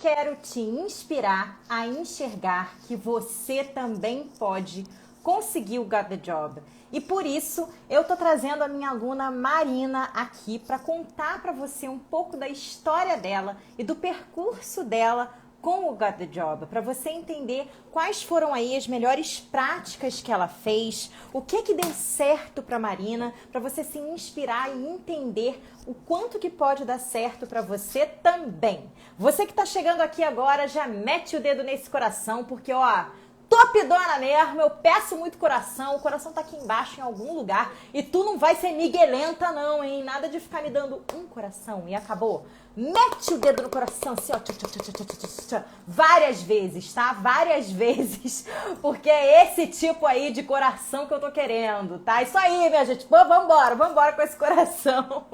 Quero te inspirar a enxergar que você também pode conseguir o Got the Job. E por isso eu tô trazendo a minha aluna Marina aqui para contar para você um pouco da história dela e do percurso dela com o Got the Job, para você entender quais foram aí as melhores práticas que ela fez, o que deu certo para Marina, para você se inspirar e entender o quanto que pode dar certo para você também. Você que tá chegando aqui agora, já mete o dedo nesse coração, porque ó, topdona mesmo, eu peço muito coração, o coração tá aqui embaixo em algum lugar e tu não vai ser miguelenta não, hein? Nada de ficar me dando um coração e acabou. Mete o dedo no coração assim, ó, várias vezes, tá? Várias vezes, porque é esse tipo aí de coração que eu tô querendo, tá? Isso aí, minha gente, pô, vambora com esse coração.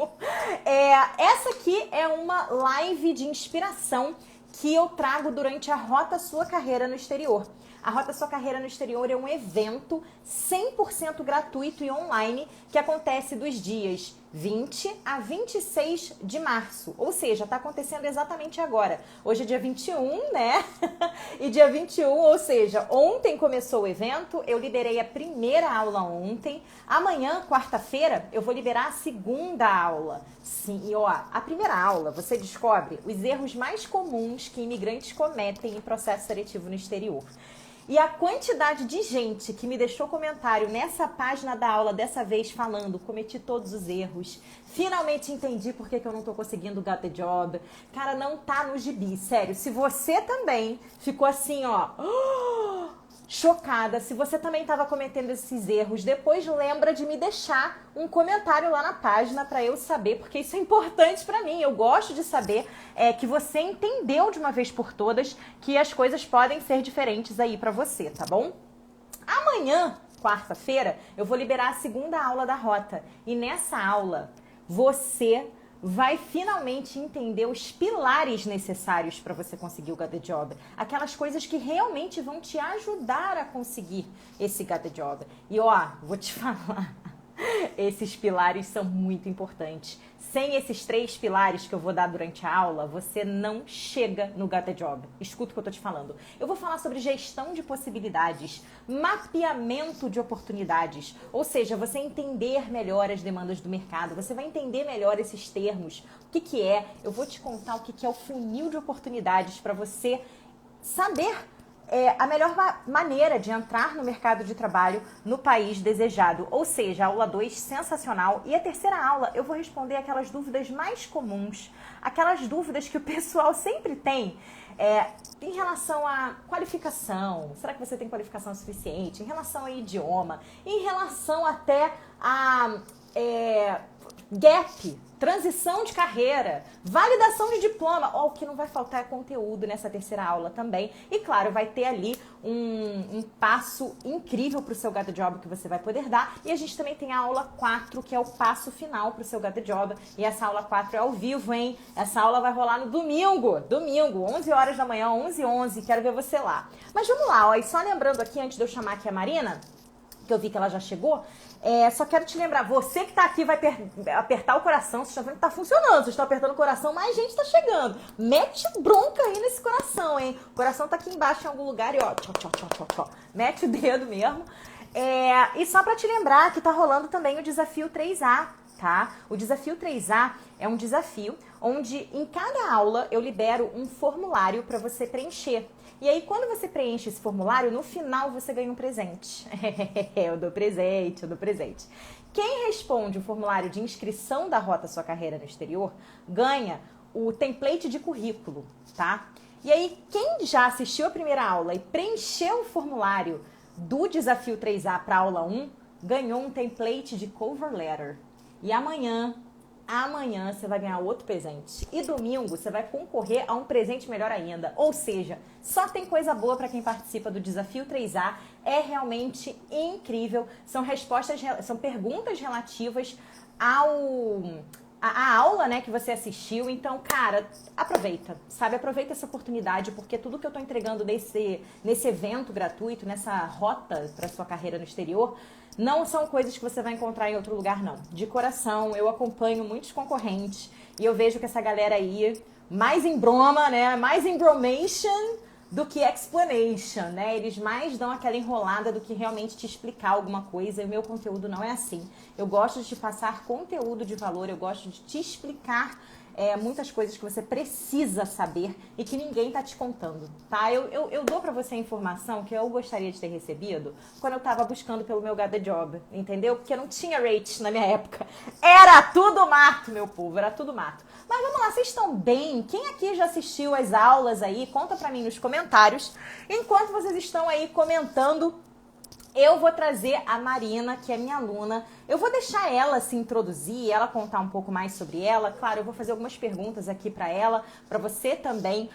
Essa aqui é uma live de inspiração que eu trago durante a Rota Sua Carreira no Exterior. A Rota Sua Carreira no Exterior é um evento 100% gratuito e online que acontece dos dias 20 a 26 de março. Ou seja, está acontecendo exatamente agora. Hoje é dia 21, né? E dia 21, ou seja, ontem começou o evento, eu liberei a primeira aula ontem. Amanhã, quarta-feira, eu vou liberar a segunda aula. Sim, e ó, a primeira aula você descobre os erros mais comuns que imigrantes cometem em processo seletivo no exterior. E a quantidade de gente que me deixou comentário nessa página da aula dessa vez falando, cometi todos os erros, finalmente entendi por que eu não tô conseguindo Got the Job. Cara, não tá no gibi, sério. Se você também ficou assim, ó, chocada, se você também estava cometendo esses erros, depois lembra de me deixar um comentário lá na página para eu saber, porque isso é importante para mim. Eu gosto de saber que você entendeu de uma vez por todas que as coisas podem ser diferentes aí para você, tá bom? Amanhã, quarta-feira, eu vou liberar a segunda aula da Rota e nessa aula você vai finalmente entender os pilares necessários para você conseguir o Got the Job. Aquelas coisas que realmente vão te ajudar a conseguir esse Got the Job. E ó, vou te falar, esses pilares são muito importantes. Sem esses 3 pilares que eu vou dar durante a aula, você não chega no Got the Job. Escuta o que eu tô te falando. Eu vou falar sobre gestão de possibilidades, mapeamento de oportunidades, ou seja, você entender melhor as demandas do mercado, você vai entender melhor esses termos, o que é. Eu vou te contar o que é o funil de oportunidades para você saber a melhor maneira de entrar no mercado de trabalho no país desejado. Ou seja, a aula 2, sensacional. E a terceira aula, eu vou responder aquelas dúvidas mais comuns, aquelas dúvidas que o pessoal sempre tem em relação à qualificação. Será que você tem qualificação suficiente? Em relação ao idioma, em relação até a gap, transição de carreira, validação de diploma. O que não vai faltar é conteúdo nessa terceira aula também. E claro, vai ter ali um passo incrível para o seu Got the Job que você vai poder dar. E a gente também tem a aula 4, que é o passo final para o seu Got the Job. E essa aula 4 é ao vivo, hein? Essa aula vai rolar no domingo, 11 horas da manhã, 11h11. Quero ver você lá. Mas vamos lá, ó. E só lembrando aqui, antes de eu chamar aqui a Marina, que eu vi que ela já chegou, só quero te lembrar, você que tá aqui vai apertar o coração, vocês estão vendo que tá funcionando, vocês estão apertando o coração, mais gente tá chegando. Mete bronca aí nesse coração, hein? O coração tá aqui embaixo em algum lugar e ó, tchau. Mete o dedo mesmo. E só pra te lembrar que tá rolando também o desafio 3A, tá? O desafio 3A é um desafio onde em cada aula eu libero um formulário para você preencher. E aí, quando você preenche esse formulário, no final você ganha um presente. Eu dou presente. Quem responde o formulário de inscrição da Rota Sua Carreira no Exterior ganha o template de currículo, tá? E aí, quem já assistiu a primeira aula e preencheu o formulário do Desafio 3A para a aula 1, ganhou um template de cover letter. E amanhã você vai ganhar outro presente. E domingo você vai concorrer a um presente melhor ainda. Ou seja, só tem coisa boa para quem participa do Desafio 3A. É realmente incrível. São perguntas relativas a aula, né, que você assistiu. Então, cara, aproveita, sabe? Aproveita essa oportunidade, porque tudo que eu tô entregando nesse evento gratuito, nessa rota para sua carreira no exterior, não são coisas que você vai encontrar em outro lugar, não. De coração, eu acompanho muitos concorrentes E eu vejo que essa galera aí, mais em broma, né? Mais em bromation do que explanation, né? Eles mais dão aquela enrolada do que realmente te explicar alguma coisa. E o meu conteúdo não é assim. Eu gosto de te passar conteúdo de valor, eu gosto de te explicar muitas coisas que você precisa saber e que ninguém tá te contando, tá? Eu dou pra você a informação que eu gostaria de ter recebido quando eu tava buscando pelo meu Got the Job, entendeu? Porque não tinha rate na minha época. Era tudo mato, meu povo, era tudo mato. Mas vamos lá, vocês estão bem? Quem aqui já assistiu as aulas aí? Conta pra mim nos comentários. Enquanto vocês estão aí comentando, eu vou trazer a Marina, que é minha aluna. Eu vou deixar ela se introduzir, ela contar um pouco mais sobre ela. Claro, eu vou fazer algumas perguntas aqui para ela, para você também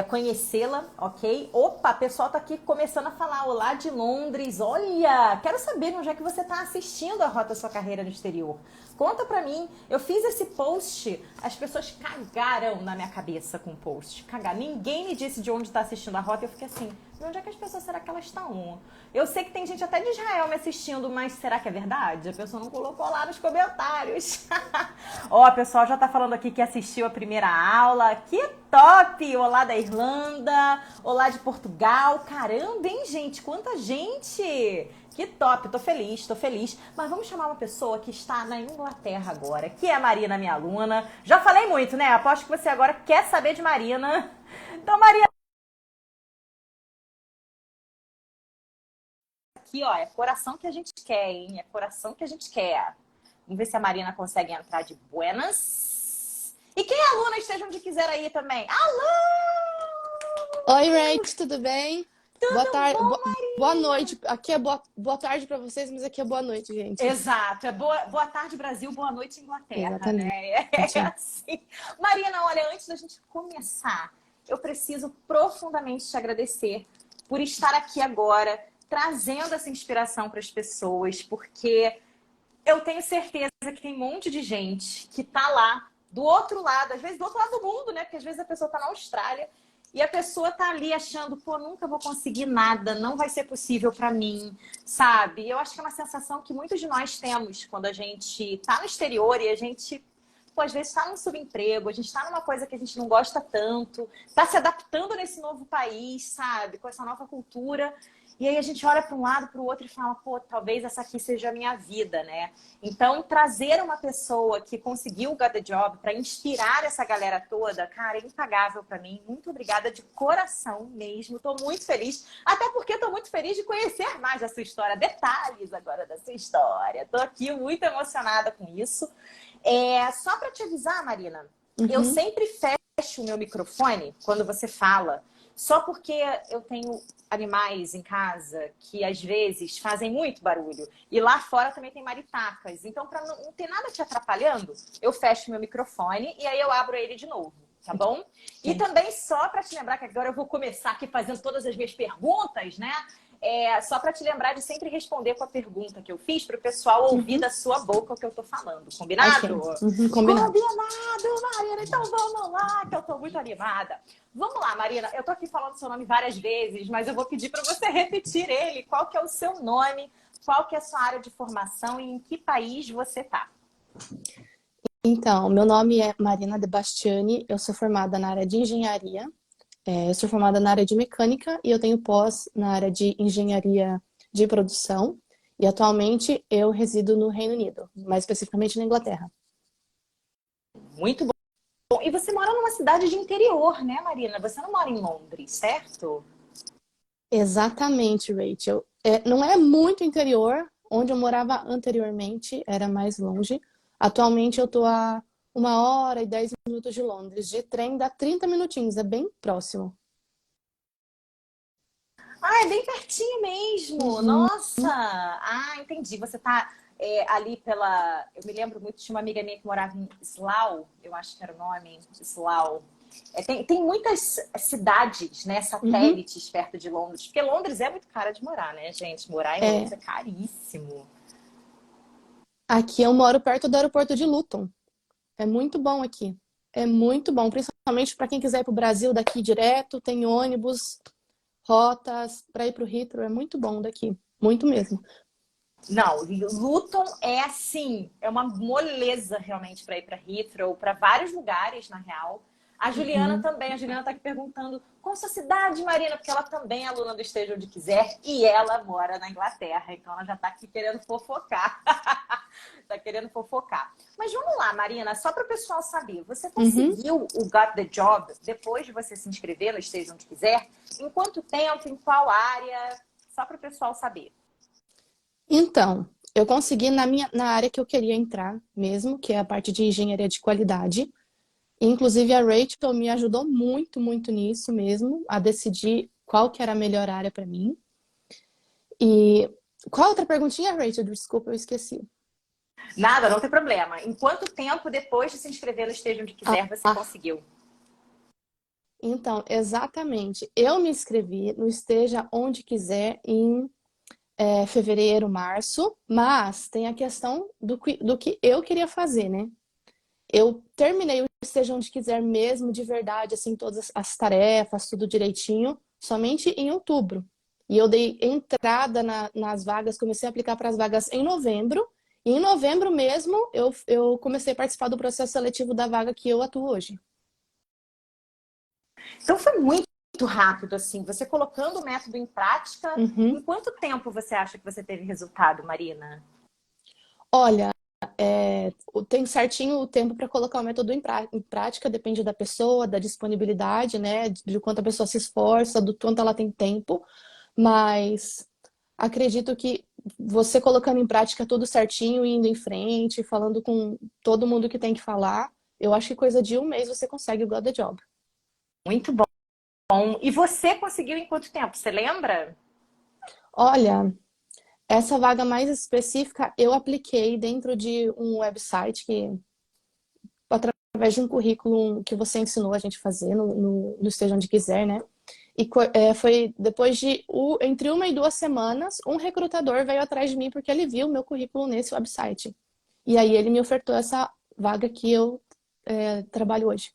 conhecê-la, ok? Opa, o pessoal tá aqui começando a falar. Olá de Londres, olha, quero saber onde é que você tá assistindo a Rota Sua Carreira no Exterior. Conta pra mim, eu fiz esse post, as pessoas cagaram na minha cabeça com o post, cagaram. Ninguém me disse de onde tá assistindo a Rota, eu fiquei assim, de onde é que as pessoas, será que elas estão? Eu sei que tem gente até de Israel me assistindo, mas será que é verdade? A pessoa não colocou lá nos comentários. Ó, o pessoal já tá falando aqui que assistiu a primeira aula, que top! Olá da Irlanda, olá de Portugal, caramba, hein, gente, quanta gente! Que top, tô feliz, tô feliz. Mas vamos chamar uma pessoa que está na Inglaterra agora, que é a Marina, minha aluna. Já falei muito, né? Aposto que você agora quer saber de Marina. Então, Marina, aqui, ó, é coração que a gente quer, hein? É coração que a gente quer. Vamos ver se a Marina consegue entrar de buenas. E quem é aluna, esteja onde quiser aí também. Alô! Oi, Rach, tudo bem? Boa Tudo tarde, bom, boa noite. Marina? Aqui é boa tarde para vocês, mas aqui é boa noite, gente. Exato, é boa tarde Brasil, boa noite Inglaterra, Exatamente. né? É assim. Marina, olha, antes da gente começar, eu preciso profundamente te agradecer por estar aqui agora, trazendo essa inspiração para as pessoas, porque eu tenho certeza que tem um monte de gente que tá lá do outro lado, às vezes do outro lado do mundo, né? Porque às vezes a pessoa tá na Austrália e a pessoa tá ali achando, pô, nunca vou conseguir nada, não vai ser possível para mim, sabe? Eu acho que é uma sensação que muitos de nós temos quando a gente tá no exterior e a gente, pô, às vezes tá num subemprego, a gente tá numa coisa que a gente não gosta tanto, tá se adaptando nesse novo país, sabe? Com essa nova cultura. E aí a gente olha para um lado, para o outro e fala, pô, talvez essa aqui seja a minha vida, né? Então, trazer uma pessoa que conseguiu o Got the Job para inspirar essa galera toda, cara, é impagável para mim. Muito obrigada de coração mesmo. Estou muito feliz, até porque estou muito feliz de conhecer mais a sua história, detalhes agora da sua história. Estou aqui muito emocionada com isso. Só para te avisar, Marina, eu Uhum. sempre fecho o meu microfone quando você fala, só porque eu tenho animais em casa que às vezes fazem muito barulho. E lá fora também tem maritacas. Então, para não ter nada te atrapalhando, eu fecho meu microfone e aí eu abro ele de novo, tá bom? E Sim. também só para te lembrar que agora eu vou começar aqui fazendo todas as minhas perguntas, né? Só para te lembrar de sempre responder com a pergunta que eu fiz para o pessoal ouvir Uhum. da sua boca o que eu tô falando. Combinado? Ok. Uhum, combinado. Combinado, Marina. Então vamos lá, que eu tô muito animada. Vamos lá, Marina. Eu tô aqui falando seu nome várias vezes, mas eu vou pedir para você repetir ele. Qual que é o seu nome? Qual que é a sua área de formação e em que país você tá? Então, meu nome é Marina De Bastiani, eu sou formada na área de engenharia, eu sou formada na área de mecânica e eu tenho pós na área de engenharia de produção. E atualmente eu resido no Reino Unido, mais especificamente na Inglaterra. Muito bom. E você mora numa cidade de interior, né, Marina? Você não mora em Londres, certo? Exatamente, Rachel. Não é muito interior, onde eu morava anteriormente, era mais longe. Atualmente eu tô a 1 hora e 10 minutos de Londres. De trem dá 30 minutinhos, é bem próximo. Ah, é bem pertinho mesmo. Uhum. Nossa! Ah, entendi. Você tá ali pela. Eu me lembro muito de uma amiga minha que morava em Slough, eu acho que era o nome, Slough. Tem muitas cidades, né, Uhum. satélites perto de Londres, porque Londres é muito cara de morar, né, gente? Morar em Londres É, é caríssimo. aqui eu moro perto do aeroporto de Luton. É muito bom aqui. É muito bom, principalmente para quem quiser ir para o Brasil daqui direto, tem ônibus, rotas para ir para o Heathrow, é muito bom daqui, muito mesmo. Não, Luton é assim, é uma moleza realmente para ir para Heathrow, para vários lugares, na real. A Juliana Uhum. também, a Juliana está aqui perguntando qual a sua cidade, Marina, porque ela também é aluna do Esteja Onde Quiser e ela mora na Inglaterra, então ela já está aqui querendo fofocar. Está querendo fofocar. Mas vamos lá, Marina, só para o pessoal saber, você Uhum. conseguiu o Got the Job depois de você se inscrever no Esteja Onde Quiser? Em quanto tempo, em qual área? Só para o pessoal saber. Então, eu consegui na área que eu queria entrar mesmo, que é a parte de engenharia de qualidade. Inclusive, a Rachel me ajudou muito, muito nisso mesmo, a decidir qual que era a melhor área para mim. E qual outra perguntinha, Rachel? Desculpa, eu esqueci. Nada, não tem problema. Em quanto tempo depois de se inscrever no Esteja Onde Quiser você Ah, conseguiu? então, exatamente. Eu me inscrevi no Esteja Onde Quiser em fevereiro, março, mas tem a questão do que eu queria fazer, né? Eu terminei o Esteja Onde Quiser mesmo, de verdade, assim, todas as tarefas, tudo direitinho, somente em outubro. E eu dei entrada nas vagas, comecei a aplicar para as vagas em novembro. E em novembro mesmo, eu comecei a participar do processo seletivo da vaga que eu atuo hoje. Então foi muito rápido, assim. Você colocando o método em prática, em Uhum. quanto tempo você acha que você teve resultado, Marina? Olha, tem certinho o tempo para colocar o método em prática, depende da pessoa, da disponibilidade, né? De quanto a pessoa se esforça, do quanto ela tem tempo. Mas acredito que você colocando em prática tudo certinho, indo em frente, falando com todo mundo que tem que falar, eu acho que coisa de um mês você consegue o Got the Job. Muito bom. E você conseguiu em quanto tempo? Você lembra? Olha, essa vaga mais específica eu apliquei dentro de um website que, através de um currículo que você ensinou a gente fazer no Esteja Onde Quiser, né? E foi depois de entre 1 e 2 semanas, um recrutador veio atrás de mim porque ele viu o meu currículo nesse website. E aí ele me ofertou essa vaga que eu trabalho hoje.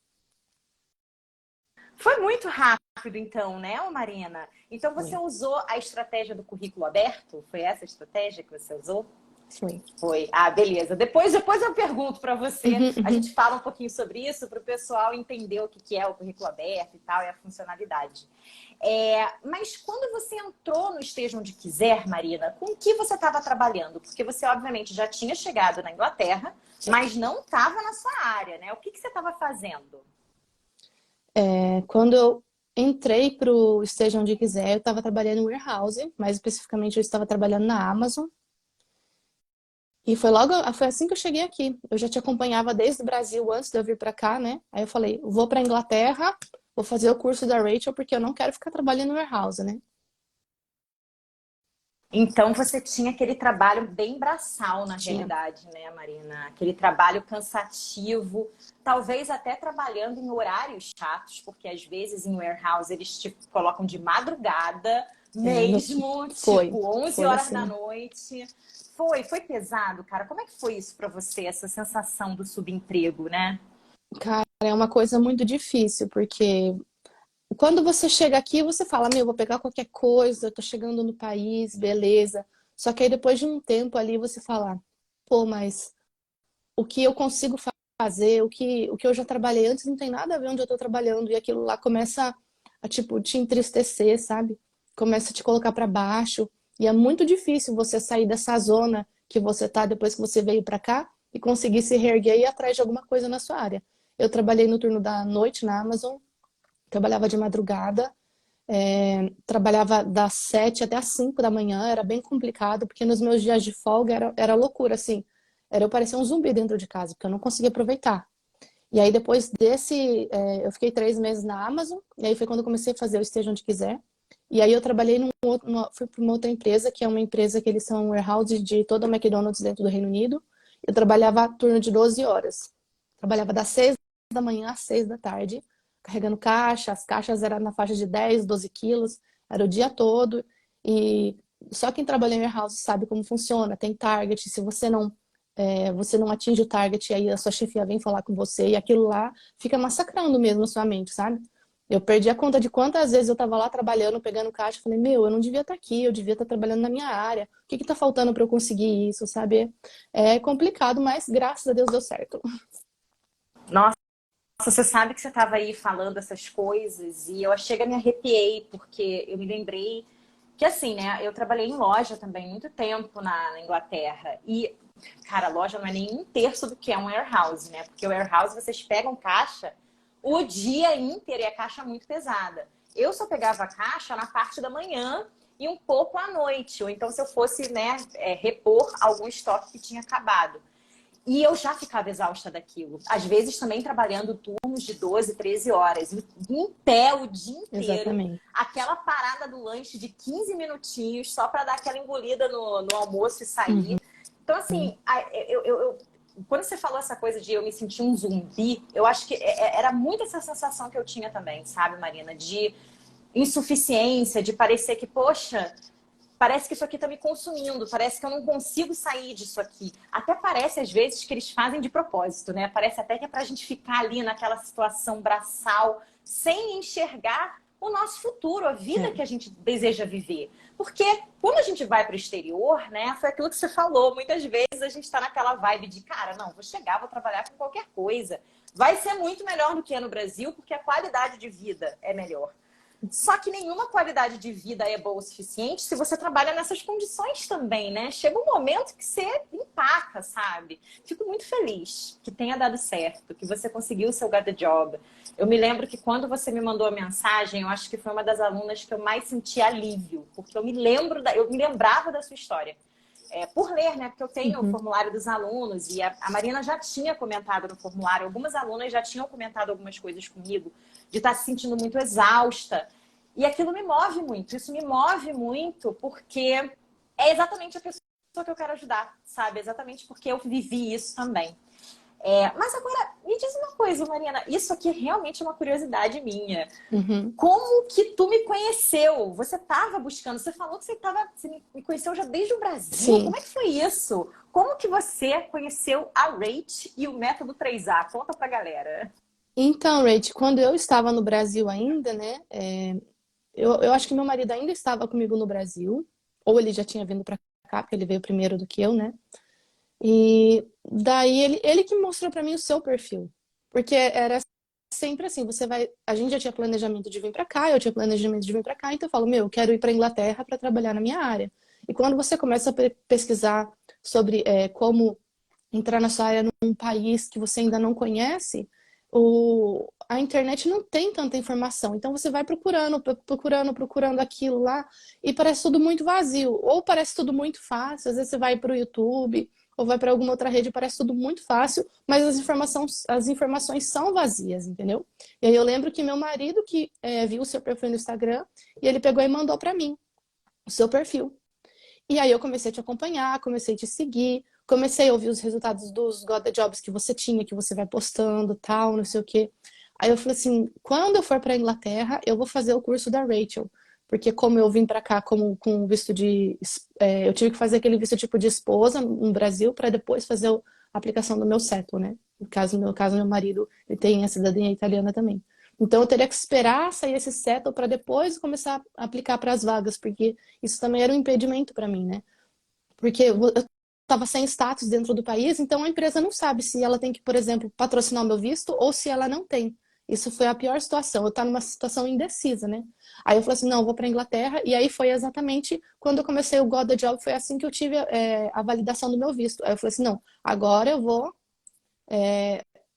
Foi muito rápido, então, né, Marina? Então você Foi, usou a estratégia do currículo aberto? Foi essa a estratégia que você usou? foi. Foi. Ah, beleza. Depois eu pergunto para você. Uhum, A gente uhum. fala um pouquinho sobre isso para o pessoal entender o que é o currículo aberto e tal, e a funcionalidade. Mas quando você entrou no Esteja Onde Quiser, Marina, com o que você estava trabalhando? Porque você, obviamente, já tinha chegado na Inglaterra, mas não estava na sua área, né? O que você estava fazendo? Quando eu entrei para o Esteja Onde Quiser, eu estava trabalhando no warehouse, mais especificamente eu estava trabalhando na Amazon. E foi assim que eu cheguei aqui. Eu já te acompanhava desde o Brasil antes de eu vir para cá, né? Aí eu falei, vou para Inglaterra, vou fazer o curso da Rachel porque eu não quero ficar trabalhando no warehouse, né? Então você tinha aquele trabalho bem braçal na Tinha. realidade, né, Marina? Aquele trabalho cansativo, talvez até trabalhando em horários chatos, porque às vezes em warehouse eles te colocam de madrugada, É, mesmo, foi, tipo 11 foi horas da assim. noite. Foi pesado, cara. Como é que foi isso para você, essa sensação do subemprego, né? Cara, é uma coisa muito difícil, porque quando você chega aqui, você fala, meu, vou pegar qualquer coisa, tô chegando no país, beleza. Só que aí depois de um tempo ali você fala, pô, mas o que eu consigo fazer, o que eu já trabalhei antes não tem nada a ver onde eu tô trabalhando, e aquilo lá começa a, tipo, te entristecer, sabe? Começa a te colocar para baixo, e é muito difícil você sair dessa zona que você tá depois que você veio para cá e conseguir se reerguer e ir atrás de alguma coisa na sua área. Eu trabalhei no turno da noite na Amazon, trabalhava de madrugada, trabalhava das 7 até as 5 da manhã, era bem complicado, porque nos meus dias de folga era loucura, assim. Era eu parecia um zumbi dentro de casa, porque eu não conseguia aproveitar. E aí depois eu fiquei 3 meses na Amazon, e aí foi quando eu comecei a fazer o Esteja Onde Quiser. E aí eu trabalhei fui para uma outra empresa, que é uma empresa que eles são warehouse de toda a McDonald's dentro do Reino Unido. Eu trabalhava turno de 12 horas. Trabalhava das 6 da manhã às 6 da tarde, carregando caixa. As caixas eram na faixa de 10, 12 quilos, era o dia todo. E só quem trabalha em warehouse sabe como funciona. Tem target, se você não atinge o target, aí a sua chefia vem falar com você e aquilo lá fica massacrando mesmo a sua mente, sabe? Eu perdi a conta de quantas vezes eu tava lá trabalhando, pegando caixa, falei, meu, eu não devia estar aqui, eu devia estar trabalhando na minha área. O que que tá faltando para eu conseguir isso, sabe? É complicado, mas graças a Deus deu certo. Nossa, você sabe que você estava aí falando essas coisas e eu chega me arrepiei, porque eu me lembrei que assim, né, eu trabalhei em loja também muito tempo na Inglaterra e, cara, a loja não é nem um terço do que é um warehouse, né? Porque o warehouse vocês pegam caixa o dia inteiro e a caixa é muito pesada. Eu só pegava a caixa na parte da manhã e um pouco à noite, ou então se eu fosse, né, repor algum estoque que tinha acabado. E eu já ficava exausta daquilo. Às vezes também trabalhando turnos de 12, 13 horas. Em pé o dia inteiro. Exatamente. Aquela parada do lanche de 15 minutinhos só para dar aquela engolida no almoço e sair. Uhum. Então, assim, quando você falou essa coisa de eu me sentir um zumbi, eu acho que era muito essa sensação que eu tinha também, sabe, Marina? De insuficiência, de parecer que, poxa, parece que isso aqui está me consumindo, parece que eu não consigo sair disso aqui. Até parece, às vezes, que eles fazem de propósito, né? Parece até que é para a gente ficar ali naquela situação braçal, sem enxergar o nosso futuro, a vida É. que a gente deseja viver. Porque quando a gente vai para o exterior, né? Foi aquilo que você falou, muitas vezes a gente está naquela vibe de, cara, não, vou chegar, vou trabalhar com qualquer coisa. Vai ser muito melhor do que é no Brasil, porque a qualidade de vida é melhor. Só que nenhuma qualidade de vida é boa o suficiente se você trabalha nessas condições também, né? Chega um momento que você empaca, sabe? Fico muito feliz que tenha dado certo, que você conseguiu o seu Got the Job. Eu me lembro que quando você me mandou a mensagem, eu acho que foi uma das alunas que eu mais senti alívio, porque eu me lembrava da sua história. Por ler, né? Porque eu tenho o Uhum. formulário dos alunos e a Marina já tinha comentado no formulário, algumas alunas já tinham comentado algumas coisas comigo, de estar se sentindo muito exausta. E aquilo me move muito, isso me move muito porque é exatamente a pessoa que eu quero ajudar, sabe? Exatamente porque eu vivi isso também. Mas agora, me diz uma coisa, Marina, isso aqui realmente é uma curiosidade minha. Uhum. Como que tu me conheceu? Você estava buscando, você falou que você me conheceu já desde o Brasil. Sim. Como é que foi isso? Como que você conheceu a Rate e o método 3A? Conta pra galera. Então, Rach, quando eu estava no Brasil ainda, né? Eu acho que meu marido ainda estava comigo no Brasil, ou ele já tinha vindo para cá, porque ele veio primeiro do que eu, né? E daí ele que mostrou para mim o seu perfil. Porque era sempre assim, você vai, a gente já tinha planejamento de vir para cá, eu tinha planejamento de vir para cá, então eu falo, meu, eu quero ir para Inglaterra para trabalhar na minha área. E quando você começa a pesquisar sobre como entrar na sua área num país que você ainda não conhece, a internet não tem tanta informação. Então você vai procurando aquilo lá e parece tudo muito vazio. Ou parece tudo muito fácil. Às vezes você vai para o YouTube ou vai para alguma outra rede e parece tudo muito fácil, mas as informações são vazias, entendeu? E aí eu lembro que meu marido que viu o seu perfil no Instagram e ele pegou e mandou para mim o seu perfil. E aí eu comecei a te acompanhar, comecei a te seguir, comecei a ouvir os resultados dos Got the Jobs que você tinha, que você vai postando, tal, não sei o quê. Aí eu falei assim, quando eu for para Inglaterra, eu vou fazer o curso da Rachel, porque como eu vim para cá como com visto eu tive que fazer aquele visto tipo de esposa no Brasil para depois fazer a aplicação do meu settle, né? No caso, meu marido, ele tem a cidadania italiana também. Então eu teria que esperar sair esse settle para depois começar a aplicar para as vagas, porque isso também era um impedimento para mim, né? Porque eu estava sem status dentro do país, então a empresa não sabe se ela tem que, por exemplo, patrocinar o meu visto ou se ela não tem. Isso foi a pior situação. Eu estava numa situação indecisa, né? Aí eu falei assim, não, eu vou para a Inglaterra. E aí foi exatamente quando eu comecei o Got the Job, foi assim que eu tive a validação do meu visto. Aí eu falei assim, não, agora eu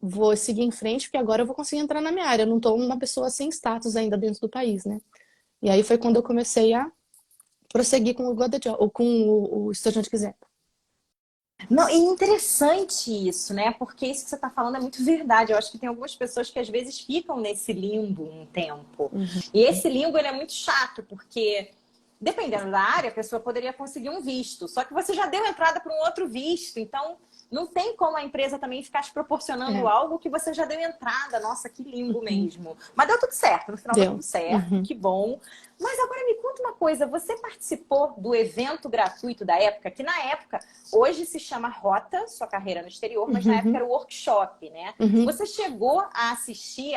vou seguir em frente, porque agora eu vou conseguir entrar na minha área. Eu não estou uma pessoa sem status ainda dentro do país, né? E aí foi quando eu comecei a prosseguir com o Got the Job, ou com o Estudante Quiser. Não, e interessante isso, né? Porque isso que você está falando é muito verdade. Eu acho que tem algumas pessoas que às vezes ficam nesse limbo um tempo. Uhum. E esse limbo ele é muito chato, porque dependendo da área, a pessoa poderia conseguir um visto. Só que você já deu entrada para um outro visto. Então, não tem como a empresa também ficar te proporcionando É. algo que você já deu entrada. Nossa, que limbo Uhum. mesmo. Mas deu tudo certo. No final deu Deu. tudo certo. Uhum. Que bom. Mas agora me conta uma coisa, você participou do evento gratuito da época, que na época, hoje se chama Rota, sua carreira no exterior, mas na época Uhum, era o workshop, né? uhum. Você chegou a assistir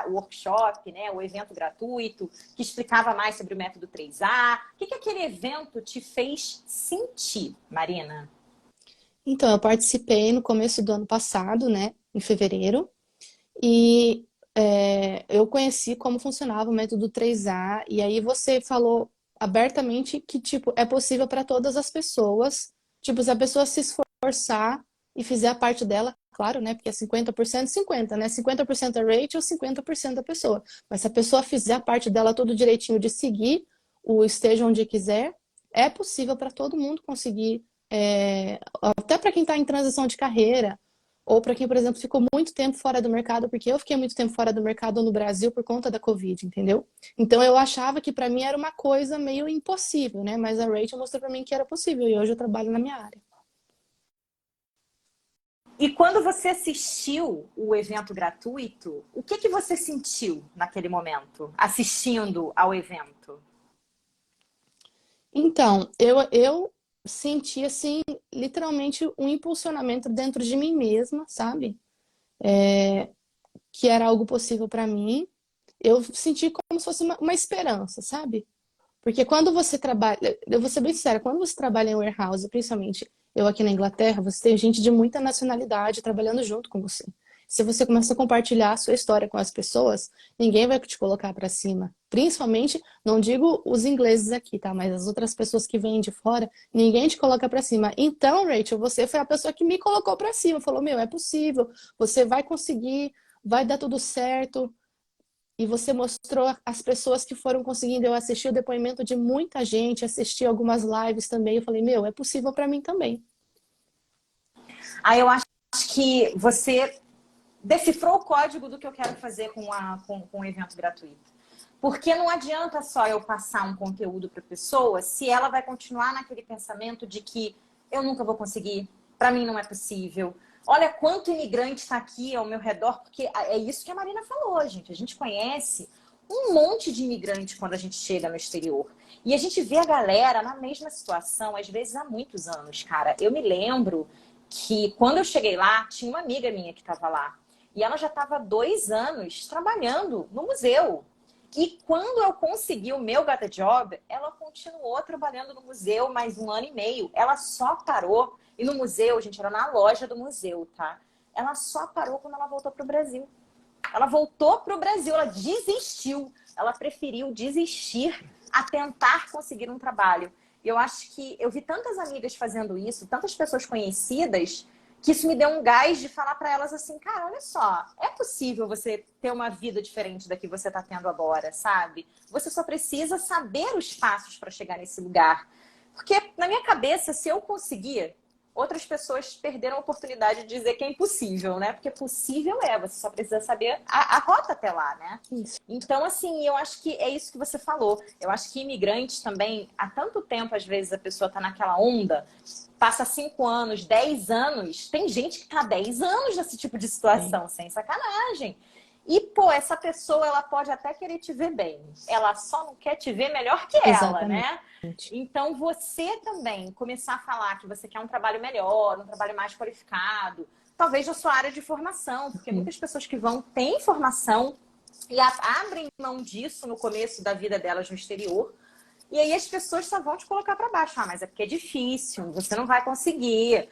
o workshop, né? O evento gratuito, que explicava mais sobre o método 3A. O que aquele evento te fez sentir, Marina? Então, eu participei no começo do ano passado, né, em fevereiro, e eu conheci como funcionava o método 3A, e aí você falou abertamente que, tipo, é possível para todas as pessoas, tipo, se a pessoa se esforçar e fizer a parte dela, claro, né, porque é 50%, 50, né, 50% a Rachel, 50% a pessoa, mas se a pessoa fizer a parte dela tudo direitinho de seguir o esteja onde quiser, é possível para todo mundo conseguir, até para quem está em transição de carreira, ou para quem, por exemplo, ficou muito tempo fora do mercado, porque eu fiquei muito tempo fora do mercado no Brasil por conta da Covid, entendeu? Então eu achava que para mim era uma coisa meio impossível, né? Mas a Rachel mostrou para mim que era possível e hoje eu trabalho na minha área. E quando você assistiu o evento gratuito, o que você sentiu naquele momento, assistindo ao evento? Então, eu senti, assim, literalmente um impulsionamento dentro de mim mesma, sabe? Que era algo possível para mim. Eu senti como se fosse uma esperança, sabe? Porque quando você trabalha, eu vou ser bem sincera, quando você trabalha em warehouse, principalmente eu aqui na Inglaterra, você tem gente de muita nacionalidade trabalhando junto com você. Se você começa a compartilhar a sua história com as pessoas, ninguém vai te colocar para cima. Principalmente, não digo os ingleses aqui, tá? Mas as outras pessoas que vêm de fora, ninguém te coloca para cima. Então, Rachel, você foi a pessoa que me colocou para cima. Falou, meu, é possível, você vai conseguir, vai dar tudo certo. E você mostrou as pessoas que foram conseguindo. Eu assisti o depoimento de muita gente, assisti algumas lives também. Eu falei, meu, é possível para mim também. Aí eu acho que você decifrou o código do que eu quero fazer com o evento gratuito. Porque não adianta só eu passar um conteúdo para a pessoa se ela vai continuar naquele pensamento de que eu nunca vou conseguir, para mim não é possível. Olha quanto imigrante está aqui ao meu redor, porque é isso que a Marina falou, gente. A gente conhece um monte de imigrante quando a gente chega no exterior. E a gente vê a galera na mesma situação, às vezes há muitos anos, cara. Eu me lembro que quando eu cheguei lá, tinha uma amiga minha que estava lá. E ela já estava há 2 anos trabalhando no museu. E quando eu consegui o meu Gata Job, ela continuou trabalhando no museu mais 1 ano e meio. Ela só parou. E no museu, gente, era na loja do museu, tá? Ela só parou quando ela voltou pro Brasil. Ela voltou pro Brasil, ela desistiu. Ela preferiu desistir a tentar conseguir um trabalho. E eu acho que eu vi tantas amigas fazendo isso, tantas pessoas conhecidas, que isso me deu um gás de falar para elas assim, cara, olha só, é possível você ter uma vida diferente da que você está tendo agora, sabe? Você só precisa saber os passos para chegar nesse lugar. Porque na minha cabeça, se eu conseguir, outras pessoas perderam a oportunidade de dizer que é impossível, né? Porque possível você só precisa saber a rota até lá, né? Isso. Então, assim, eu acho que é isso que você falou. Eu acho que imigrantes também, há tanto tempo, às vezes, a pessoa tá naquela onda, passa 5 anos, 10 anos, tem gente que tá há 10 anos nesse tipo de Tem. situação, sem sacanagem. E, pô, essa pessoa, ela pode até querer te ver bem. Ela só não quer te ver melhor que ela, Exatamente. né? Então, você também começar a falar que você quer um trabalho melhor, um trabalho mais qualificado, talvez na sua área de formação, porque Uhum. muitas pessoas que vão têm formação e abrem mão disso no começo da vida delas no exterior. E aí as pessoas só vão te colocar para baixo. Ah, mas é porque é difícil, você não vai conseguir.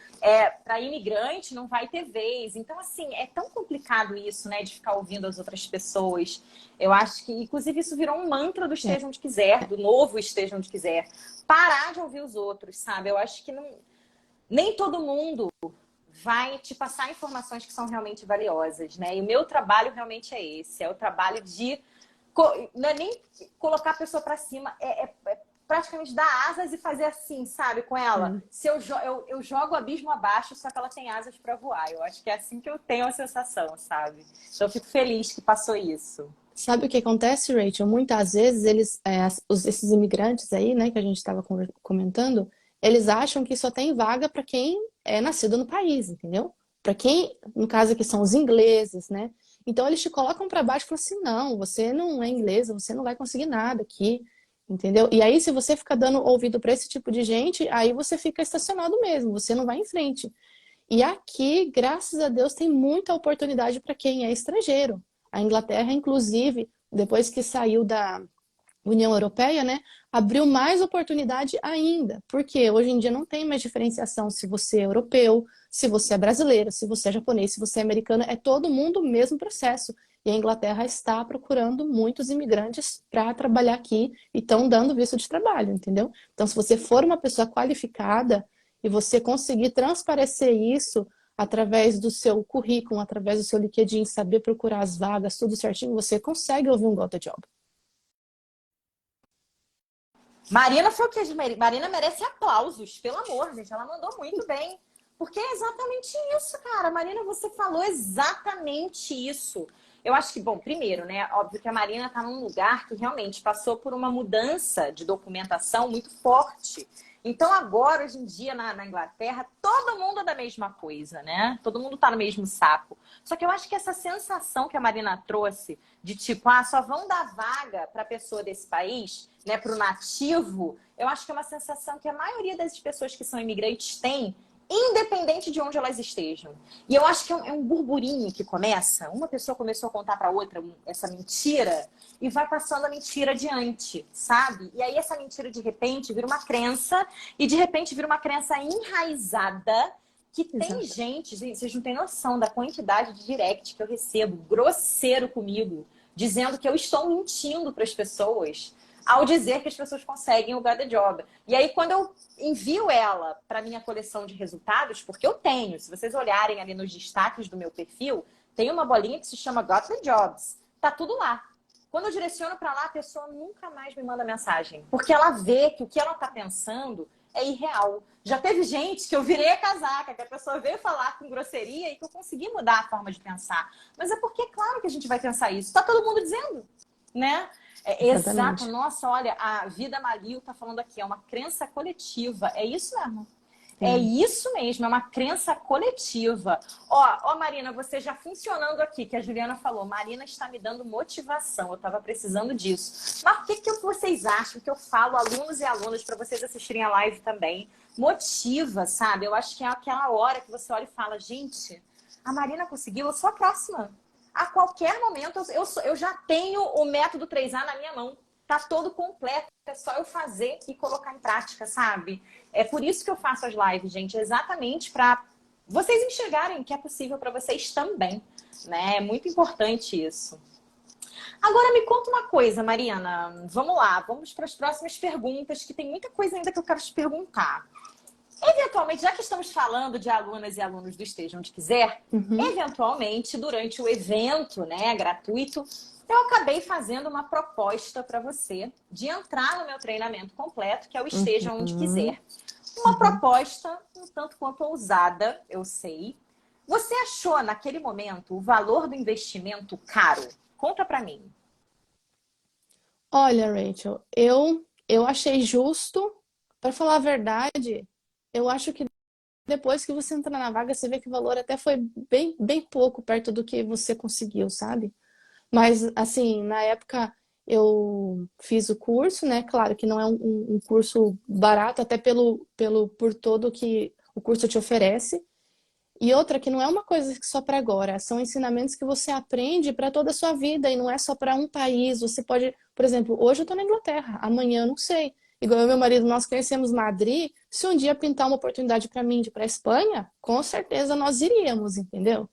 Para imigrante não vai ter vez. Então, assim, é tão complicado isso, né? De ficar ouvindo as outras pessoas. Eu acho que, inclusive, isso virou um mantra do É. esteja onde quiser, do novo esteja onde quiser. Parar de ouvir os outros, sabe? Eu acho que nem todo mundo vai te passar informações que são realmente valiosas, né? E o meu trabalho realmente é esse. É o trabalho de não é nem colocar a pessoa para cima, é praticamente dar asas e fazer assim, sabe, com ela. É. Se eu jogo o abismo abaixo, só que ela tem asas para voar. Eu acho que é assim que eu tenho a sensação, sabe? Então eu fico feliz que passou isso. Sabe o que acontece, Rachel? Muitas vezes esses imigrantes aí, né, que a gente estava comentando, eles acham que só tem vaga para quem é nascido no país, entendeu? Para quem, no caso aqui, são os ingleses, né? Então eles te colocam para baixo e falam assim: não, você não é inglesa, você não vai conseguir nada aqui. entendeu? E aí, se você fica dando ouvido para esse tipo de gente, aí você fica estacionado mesmo, você não vai em frente. E aqui, graças a Deus, tem muita oportunidade para quem é estrangeiro. A Inglaterra, inclusive, depois que saiu da União Europeia, né, abriu mais oportunidade ainda, porque hoje em dia não tem mais diferenciação se você é europeu, se você é brasileiro, se você é japonês, se você é americano, é todo mundo o mesmo processo. E a Inglaterra está procurando muitos imigrantes para trabalhar aqui e estão dando visto de trabalho, entendeu? Então, se você for uma pessoa qualificada e você conseguir transparecer isso através do seu currículo, através do seu LinkedIn, saber procurar as vagas, tudo certinho, você consegue ouvir um Got a Job. Marina foi o que? Marina merece aplausos, pelo amor, gente. Ela mandou muito bem. Porque é exatamente isso, cara. Marina, você falou exatamente isso. Eu acho que, bom, primeiro, né? Óbvio que a Marina está num lugar que realmente passou por uma mudança de documentação muito forte. Então, agora, hoje em dia, na Inglaterra, todo mundo é da mesma coisa, né? Todo mundo tá no mesmo saco. Só que eu acho que essa sensação que a Marina trouxe de tipo, só vão dar vaga para pessoa desse país, né, para o nativo, eu acho que é uma sensação que a maioria das pessoas que são imigrantes tem, independente de onde elas estejam. E eu acho que é um burburinho que começa. Uma pessoa começou a contar para outra essa mentira e vai passando a mentira adiante, sabe? E aí essa mentira, de repente, vira uma crença e, de repente, vira uma crença enraizada que tem Exato. gente, vocês não têm noção da quantidade de direct que eu recebo, grosseiro comigo, dizendo que eu estou mentindo para as pessoas ao dizer que as pessoas conseguem o Got the Job. E aí, quando eu envio ela para minha coleção de resultados, porque eu tenho, se vocês olharem ali nos destaques do meu perfil, tem uma bolinha que se chama Got the Jobs. Tá tudo lá. Quando eu direciono para lá, a pessoa nunca mais me manda mensagem. Porque ela vê que o que ela tá pensando é irreal. Já teve gente que eu virei a casaca, que a pessoa veio falar com grosseria e que eu consegui mudar a forma de pensar. Mas é porque, claro que a gente vai pensar isso. Tá todo mundo dizendo, né? É exato. Exatamente. Nossa, olha, a Vida Malio tá falando aqui, é uma crença coletiva. É isso mesmo. É É. isso mesmo, é uma crença coletiva. Ó, Marina, você já funcionando aqui, que a Juliana falou, Marina está me dando motivação, eu estava precisando disso. Mas o que vocês acham que eu falo, alunos e alunas, para vocês assistirem a live também? Motiva, sabe? Eu acho que é aquela hora que você olha e fala, gente, a Marina conseguiu, eu sou a próxima. A qualquer momento, eu já tenho o método 3A na minha mão. Tá todo completo, é só eu fazer e colocar em prática, sabe? É por isso que eu faço as lives, gente, exatamente para vocês enxergarem que é possível para vocês também, né? É muito importante isso. Agora me conta uma coisa, Mariana. Vamos lá, vamos para as próximas perguntas, que tem muita coisa ainda que eu quero te perguntar. Eventualmente, já que estamos falando de alunas e alunos do Esteja Onde Quiser, Uhum. eventualmente, durante o evento, né, gratuito, eu acabei fazendo uma proposta para você de entrar no meu treinamento completo, que é o Esteja Onde Uhum. Quiser. Uma Uhum. proposta um tanto quanto ousada, eu sei. Você achou, naquele momento, o valor do investimento caro? Conta para mim. Olha, Rachel, eu achei justo, para falar a verdade, eu acho que depois que você entra na vaga, você vê que o valor até foi bem pouco perto do que você conseguiu, sabe? Mas, assim, na época eu fiz o curso, né? Claro que não é um curso barato, até por todo que o curso te oferece. E outra que não é uma coisa só para agora, são ensinamentos que você aprende para toda a sua vida e não é só para um país. Você pode, por exemplo, hoje eu estou na Inglaterra, amanhã eu não sei. Igual eu e meu marido, nós conhecemos Madrid. Se um dia pintar uma oportunidade para mim de ir para Espanha, com certeza nós iríamos, entendeu?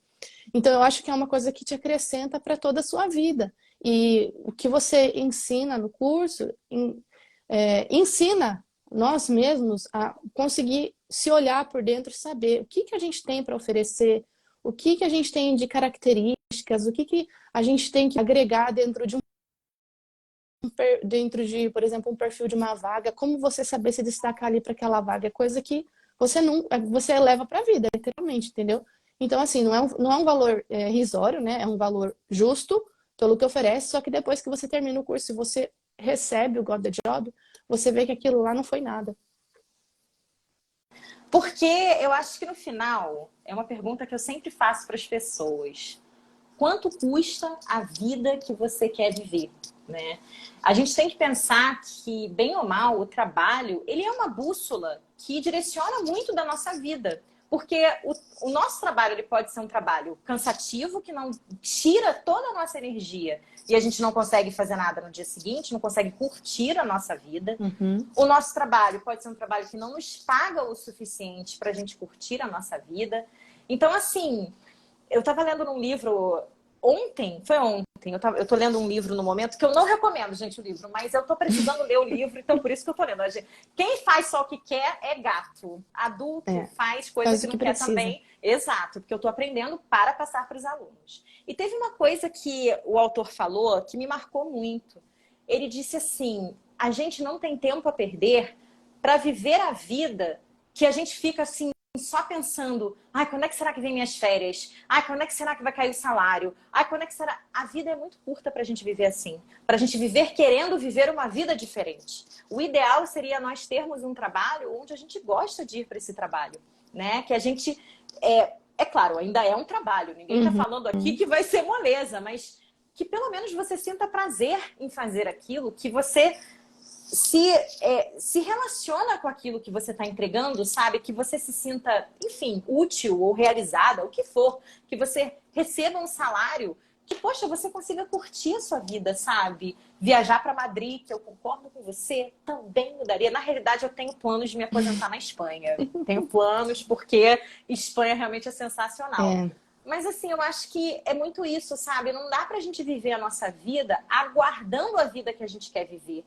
Então eu acho que é uma coisa que te acrescenta para toda a sua vida. E o que você ensina no curso, ensina nós mesmos a conseguir se olhar por dentro e saber o que que a gente tem para oferecer, o que que a gente tem de características, o que que a gente tem que agregar dentro de, por exemplo, um perfil de uma vaga, como você saber se destacar ali para aquela vaga, é coisa que você não, você leva para a vida, literalmente, entendeu? Então, assim, não é um valor risório, né? É um valor justo pelo que oferece, só que depois que você termina o curso e você recebe o Got the Job, você vê que aquilo lá não foi nada. Porque eu acho que no final, é uma pergunta que eu sempre faço para as pessoas. Quanto custa a vida que você quer viver? né? A gente tem que pensar que, bem ou mal, o trabalho, ele é uma bússola que direciona muito da nossa vida. Porque o nosso trabalho ele pode ser um trabalho cansativo, que não tira toda a nossa energia e a gente não consegue fazer nada no dia seguinte, não consegue curtir a nossa vida. O nosso trabalho pode ser um trabalho que não nos paga o suficiente para a gente curtir a nossa vida. Então, assim, eu estava lendo num livro ontem, foi ontem, eu tô lendo um livro no momento que eu não recomendo, gente, o livro, mas eu tô precisando ler o livro, então por isso que eu tô lendo. Quem faz só o que quer é gato. Adulto faz coisa Faz que o não que quer precisa. também. Exato, porque eu tô aprendendo para passar para os alunos. E teve uma coisa que o autor falou que me marcou muito. Ele disse assim: a gente não tem tempo a perder para viver a vida que a gente fica assim só pensando, ai, quando é que será que vem minhas férias? Ai, quando é que será que vai cair o salário? Ai, quando é que será? A vida é muito curta pra gente viver assim. Pra gente viver querendo viver uma vida diferente. O ideal seria nós termos um trabalho onde a gente gosta de ir para esse trabalho, né? Que a gente, é claro, ainda é um trabalho. Ninguém tá falando aqui que vai ser moleza, mas que pelo menos você sinta prazer em fazer aquilo, que você se relaciona com aquilo que você está entregando, sabe? Que você se sinta, enfim, útil ou realizada, o que for. Que você receba um salário que, poxa, você consiga curtir a sua vida, sabe? Viajar para Madrid, que eu concordo com você, também mudaria. Na realidade, eu tenho planos de me aposentar na Espanha. Tenho planos porque Espanha realmente é sensacional. Mas assim, eu acho que é muito isso, sabe? Não dá pra gente viver a nossa vida aguardando a vida que a gente quer viver.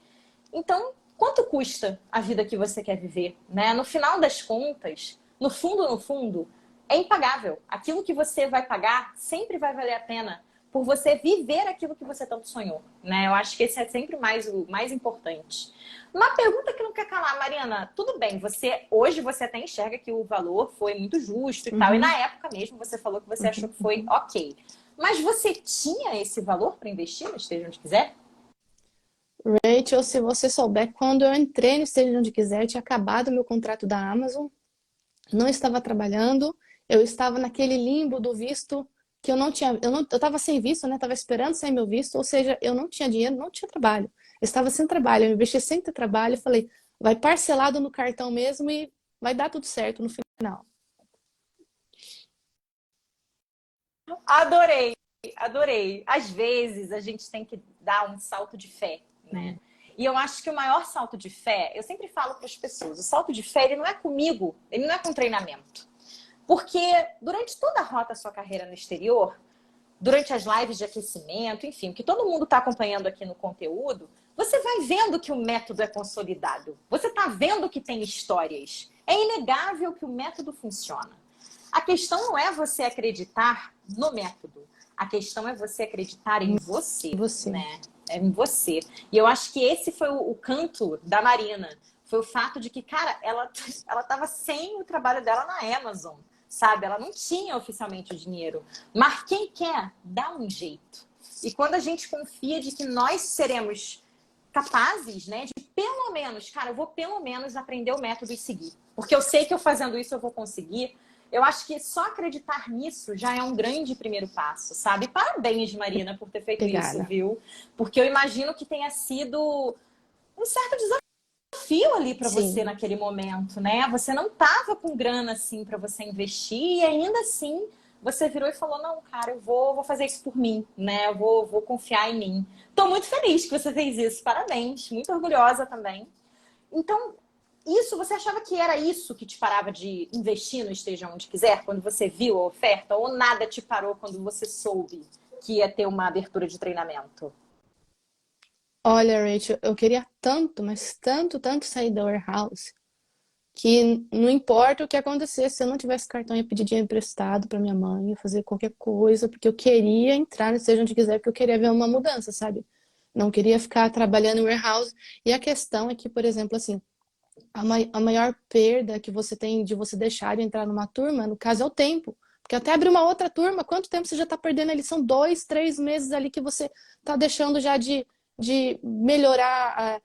Então, quanto custa a vida que você quer viver, né? No final das contas, no fundo, é impagável. Aquilo que você vai pagar sempre vai valer a pena por você viver aquilo que você tanto sonhou, né? Eu acho que esse é sempre o mais importante. Uma pergunta que não quer calar, Mariana, tudo bem, hoje você até enxerga que o valor foi muito justo e tal, e na época mesmo você falou que você achou que foi ok. Mas você tinha esse valor para investir no Esteja Onde Quiser? Rachel, se você souber, quando eu entrei no Esteja Onde Quiser, tinha acabado o meu contrato da Amazon, não estava trabalhando, eu estava naquele limbo do visto que eu não tinha, eu estava sem visto, né? Estava esperando sair meu visto, ou seja, eu não tinha dinheiro, não tinha trabalho. Eu estava sem trabalho, eu investi sem ter trabalho, falei, vai parcelado no cartão mesmo e vai dar tudo certo no final. Adorei, adorei. Às vezes a gente tem que dar um salto de fé, né? E eu acho que o maior salto de fé, eu sempre falo para as pessoas, o salto de fé ele não é comigo, ele não é com treinamento. Porque durante toda a rota da sua carreira no exterior, durante as lives de aquecimento, enfim, o que todo mundo está acompanhando aqui no conteúdo, você vai vendo que o método é consolidado. Você está vendo que tem histórias. É inegável que o método funciona. A questão não é você acreditar no método. A questão é você acreditar em você, né? É em você. E eu acho que esse foi o canto da Marina. Foi o fato de que, cara, ela estava sem o trabalho dela na Amazon, sabe? Ela não tinha oficialmente o dinheiro. Mas quem quer, dá um jeito. E quando a gente confia de que nós seremos capazes, né, de pelo menos, cara, eu vou pelo menos aprender o método e seguir. Porque eu sei que eu fazendo isso eu vou conseguir. Eu acho que só acreditar nisso já é um grande primeiro passo, sabe? Parabéns, Marina, por ter feito isso, viu? Porque eu imagino que tenha sido um certo desafio ali para você naquele momento, né? Você não tava com grana assim para você investir e ainda assim você virou e falou: não, cara, eu vou fazer isso por mim, né? Eu vou confiar em mim. Tô muito feliz que você fez isso. Parabéns, muito orgulhosa também. Então, isso, você achava que era isso que te parava de investir no Esteja Onde Quiser, quando você viu a oferta, ou nada te parou quando você soube que ia ter uma abertura de treinamento? Olha, Rachel, eu queria tanto, mas tanto, tanto sair da warehouse, que não importa o que acontecesse, se eu não tivesse cartão, eu ia pedir dinheiro emprestado para minha mãe, ia fazer qualquer coisa, porque eu queria entrar no Seja Onde Quiser, porque eu queria ver uma mudança, sabe? Não queria ficar trabalhando em warehouse. E a questão é que, por exemplo, assim, a maior perda que você tem de você deixar de entrar numa turma, no caso, é o tempo. Porque até abrir uma outra turma, quanto tempo você já está perdendo ali? São 2, 3 meses ali que você está deixando já de melhorar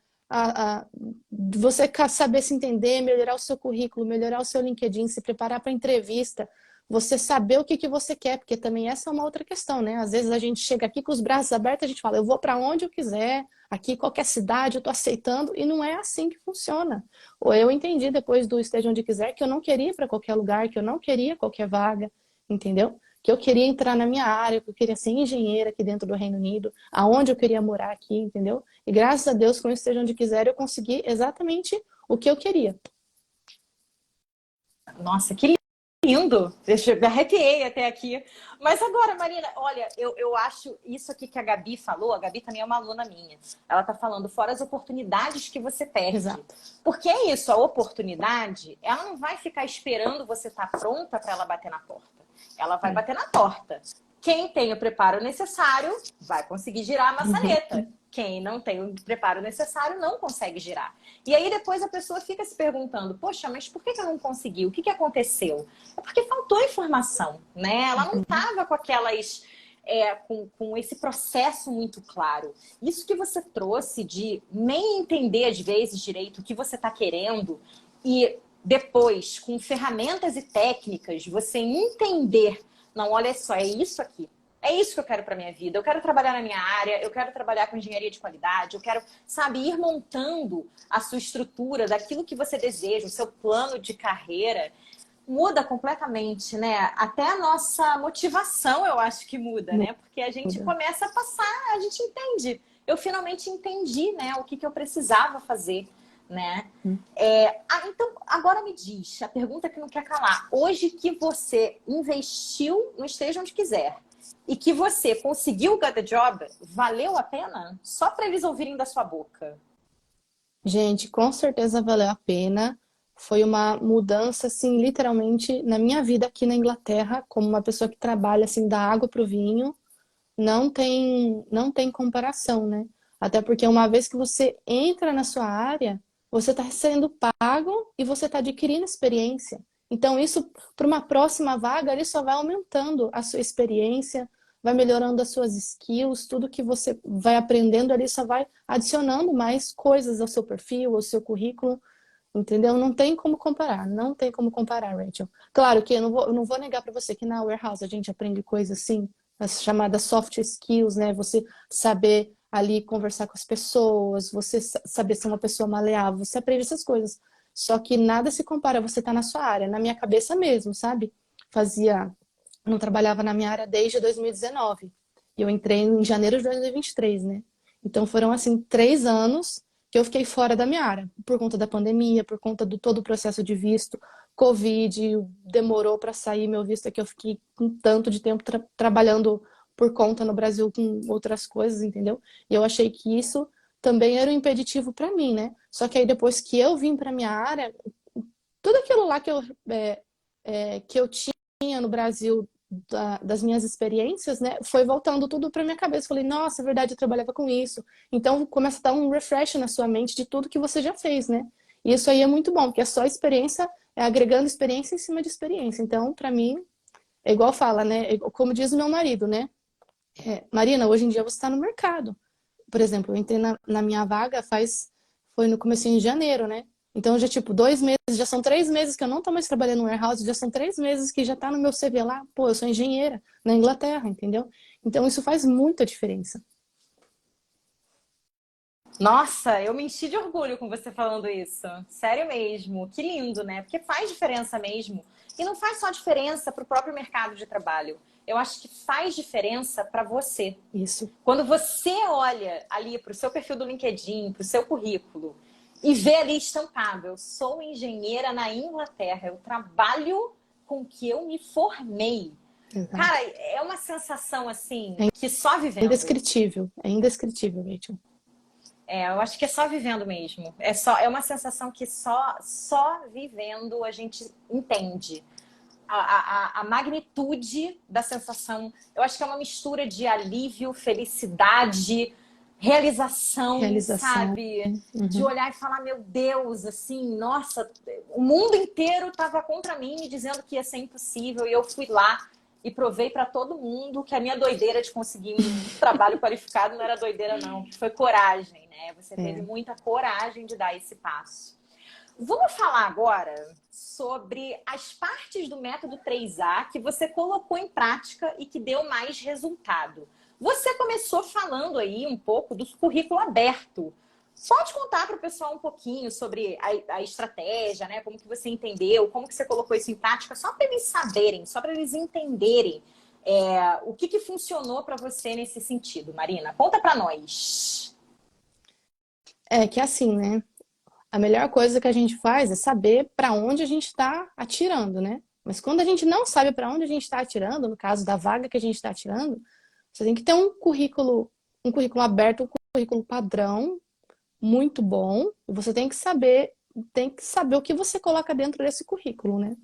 você saber se entender, melhorar o seu currículo, melhorar o seu LinkedIn, se preparar para a entrevista. você saber o que que você quer, porque também essa é uma outra questão, né? Às vezes a gente chega aqui com os braços abertos, a gente fala, eu vou para onde eu quiser, aqui qualquer cidade eu tô aceitando, e não é assim que funciona. Ou eu entendi depois do Esteja Onde Quiser que eu não queria ir para qualquer lugar, que eu não queria qualquer vaga, entendeu? Que eu queria entrar na minha área, que eu queria ser engenheira aqui dentro do Reino Unido, aonde eu queria morar aqui, entendeu? E graças a Deus, com o Esteja Onde Quiser, eu consegui exatamente o que eu queria. Nossa, que lindo! Deixa eu me arrepiei até aqui. Mas agora, Marina, olha, eu acho isso aqui que a Gabi falou, a Gabi também é uma aluna minha. Ela tá falando fora as oportunidades que você perde. Exato. Porque é isso, a oportunidade, ela não vai ficar esperando você estar pronta para ela bater na porta. Ela vai É. bater na porta. Quem tem o preparo necessário vai conseguir girar a maçaneta. Quem não tem o preparo necessário não consegue girar. E aí depois a pessoa fica se perguntando, poxa, mas por que eu não consegui? O que aconteceu? É porque faltou informação, né? Ela não estava com aquelas... com esse processo muito claro. Isso que você trouxe de nem entender às vezes direito o que você está querendo e depois, com ferramentas e técnicas, você entender, não, olha só, é isso aqui. É isso que eu quero para minha vida. Eu quero trabalhar na minha área, eu quero trabalhar com engenharia de qualidade, eu quero, sabe, ir montando a sua estrutura daquilo que você deseja, o seu plano de carreira. Muda completamente, né? Até a nossa motivação, eu acho que muda, né? Porque a gente Muda. começa a passar, a gente entende. Eu finalmente entendi, né, o que eu precisava fazer, né? Então, agora me diz, a pergunta que não quer calar. Hoje que você investiu no Esteja Onde Quiser e que você conseguiu o Get the Job, valeu a pena? Só para eles ouvirem da sua boca. Gente, com certeza valeu a pena. Foi uma mudança, assim, literalmente na minha vida aqui na Inglaterra, como uma pessoa que trabalha, assim, da água para o vinho, não tem comparação, né? Até porque uma vez que você entra na sua área, você está sendo pago e você está adquirindo experiência. Então, isso, para uma próxima vaga, ele só vai aumentando a sua experiência, vai melhorando as suas skills, tudo que você vai aprendendo ali só vai adicionando mais coisas ao seu perfil, ao seu currículo, entendeu? Não tem como comparar, não tem como comparar, Rachel. Claro que eu não vou negar para você que na warehouse a gente aprende coisas assim, as chamadas soft skills, né? Você saber ali conversar com as pessoas, você saber ser uma pessoa maleável, você aprende essas coisas. Só que nada se compara, você tá na sua área, na minha cabeça mesmo, sabe? Fazia, não trabalhava na minha área desde 2019. E eu entrei em janeiro de 2023, né? Então foram assim 3 anos que eu fiquei fora da minha área, por conta da pandemia, por conta do todo o processo de visto, Covid, demorou para sair meu visto, é que eu fiquei um tanto de tempo trabalhando por conta no Brasil com outras coisas, entendeu? E eu achei que isso também era um impeditivo para mim, né? Só que aí depois que eu vim para minha área, tudo aquilo lá que eu tinha no Brasil das minhas experiências, né, foi voltando tudo para minha cabeça. Falei, nossa, é verdade, eu trabalhava com isso. Então começa a dar um refresh na sua mente de tudo que você já fez, né? E isso aí é muito bom, porque é só experiência, agregando experiência em cima de experiência. Então, para mim, é igual fala, né? Como diz o meu marido, né? Marina, hoje em dia você está no mercado. Por exemplo, eu entrei na minha vaga foi no comecinho de janeiro, né? Então já tipo 2 meses, já são 3 meses que eu não tô mais trabalhando no warehouse, já são 3 meses que já tá no meu CV lá, pô, eu sou engenheira na Inglaterra, entendeu? Então isso faz muita diferença. Nossa, eu me enchi de orgulho com você falando isso. Sério mesmo. Que lindo, né? Porque faz diferença mesmo. E não faz só diferença para o próprio mercado de trabalho. Eu acho que faz diferença para você. Isso. Quando você olha ali para o seu perfil do LinkedIn, para o seu currículo, e vê ali estampado, eu sou engenheira na Inglaterra, eu trabalho com o que eu me formei. Exato. Cara, é uma sensação assim que só vivendo. É indescritível, Rachel. Eu acho que é só vivendo mesmo. É uma sensação que só vivendo a gente entende. A magnitude da sensação. Eu acho que é uma mistura de alívio, felicidade, realização, Realização. sabe? De Uhum. olhar e falar, meu Deus, assim, nossa, o mundo inteiro estava contra mim, me dizendo que ia ser impossível, e eu fui lá e provei para todo mundo que a minha doideira de conseguir um trabalho qualificado não era doideira, não, que foi coragem, né? Você teve É. muita coragem de dar esse passo. Vamos falar agora sobre as partes do método 3A que você colocou em prática e que deu mais resultado. Você começou falando aí um pouco do currículo aberto. Pode contar para o pessoal um pouquinho sobre a estratégia, né? Como que você entendeu, como que você colocou isso em prática, só para eles saberem, só para eles entenderem o que funcionou para você nesse sentido, Marina. Conta para nós. É que assim, né? A melhor coisa que a gente faz é saber para onde a gente está atirando, né? Mas quando a gente não sabe para onde a gente está atirando, no caso da vaga que a gente está atirando, você tem que ter um currículo aberto, um currículo padrão, muito bom. E você tem que saber o que você coloca dentro desse currículo, né?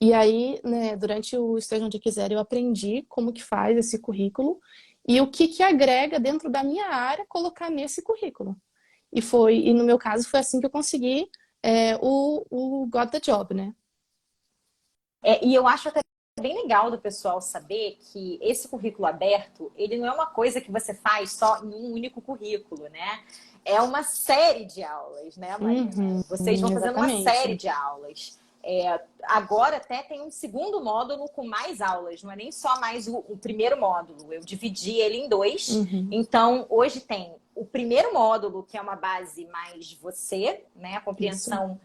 E aí, né, durante o Esteja Onde Quiser, eu aprendi como que faz esse currículo e o que que agrega dentro da minha área colocar nesse currículo. E no meu caso, foi assim que eu consegui o Got the Job, né? E eu acho até bem legal do pessoal saber que esse currículo aberto, ele não é uma coisa que você faz só em um único currículo, né? É uma série de aulas, né, Marina? Uhum, Vocês vão fazendo uma série exatamente. de aulas. Agora até tem um segundo módulo com mais aulas, não é nem só mais o primeiro módulo. Eu dividi ele em dois. Uhum, Então, hoje tem o primeiro módulo, que é uma base mais você, né? A isso. compreensão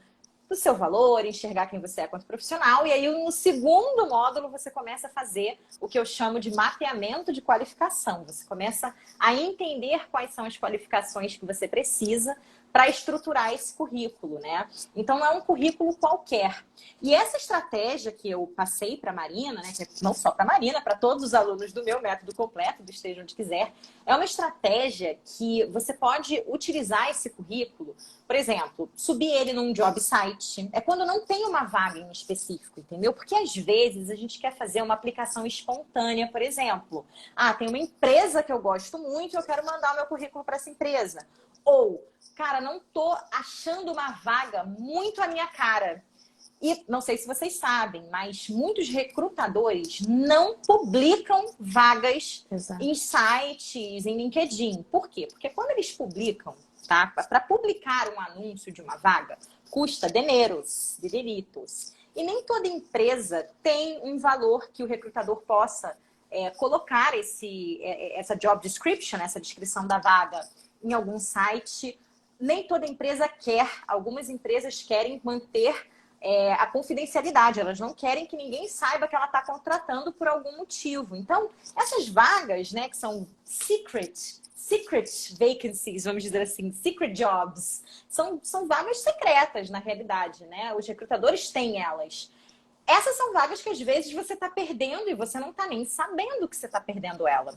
do seu valor, enxergar quem você é quanto profissional. E aí, no segundo módulo, você começa a fazer o que eu chamo de mapeamento de qualificação. Você começa a entender quais são as qualificações que você precisa para estruturar esse currículo, né? Então, não é um currículo qualquer. E essa estratégia que eu passei para a Marina, né, que não só para a Marina, para todos os alunos do meu método completo, do Esteja Onde Quiser, é uma estratégia que você pode utilizar esse currículo, por exemplo, subir ele num job site. É quando não tem uma vaga em específico, entendeu? Porque às vezes a gente quer fazer uma aplicação espontânea, por exemplo. Tem uma empresa que eu gosto muito e eu quero mandar o meu currículo para essa empresa. Ou, cara, não tô achando uma vaga muito à minha cara. E não sei se vocês sabem, mas muitos recrutadores não publicam vagas em Exato. sites, em LinkedIn. Por quê? Porque quando eles publicam, tá? Para publicar um anúncio de uma vaga, custa dinheiros. E nem toda empresa tem um valor que o recrutador possa colocar essa job description, essa descrição da vaga em algum site. Nem toda empresa quer, algumas empresas querem manter a confidencialidade, elas não querem que ninguém saiba que ela está contratando por algum motivo. Então, essas vagas, né, que são secret vacancies, vamos dizer assim, secret jobs, são vagas secretas na realidade, né? Os recrutadores têm elas. Essas são vagas que às vezes você está perdendo e você não está nem sabendo que você está perdendo ela.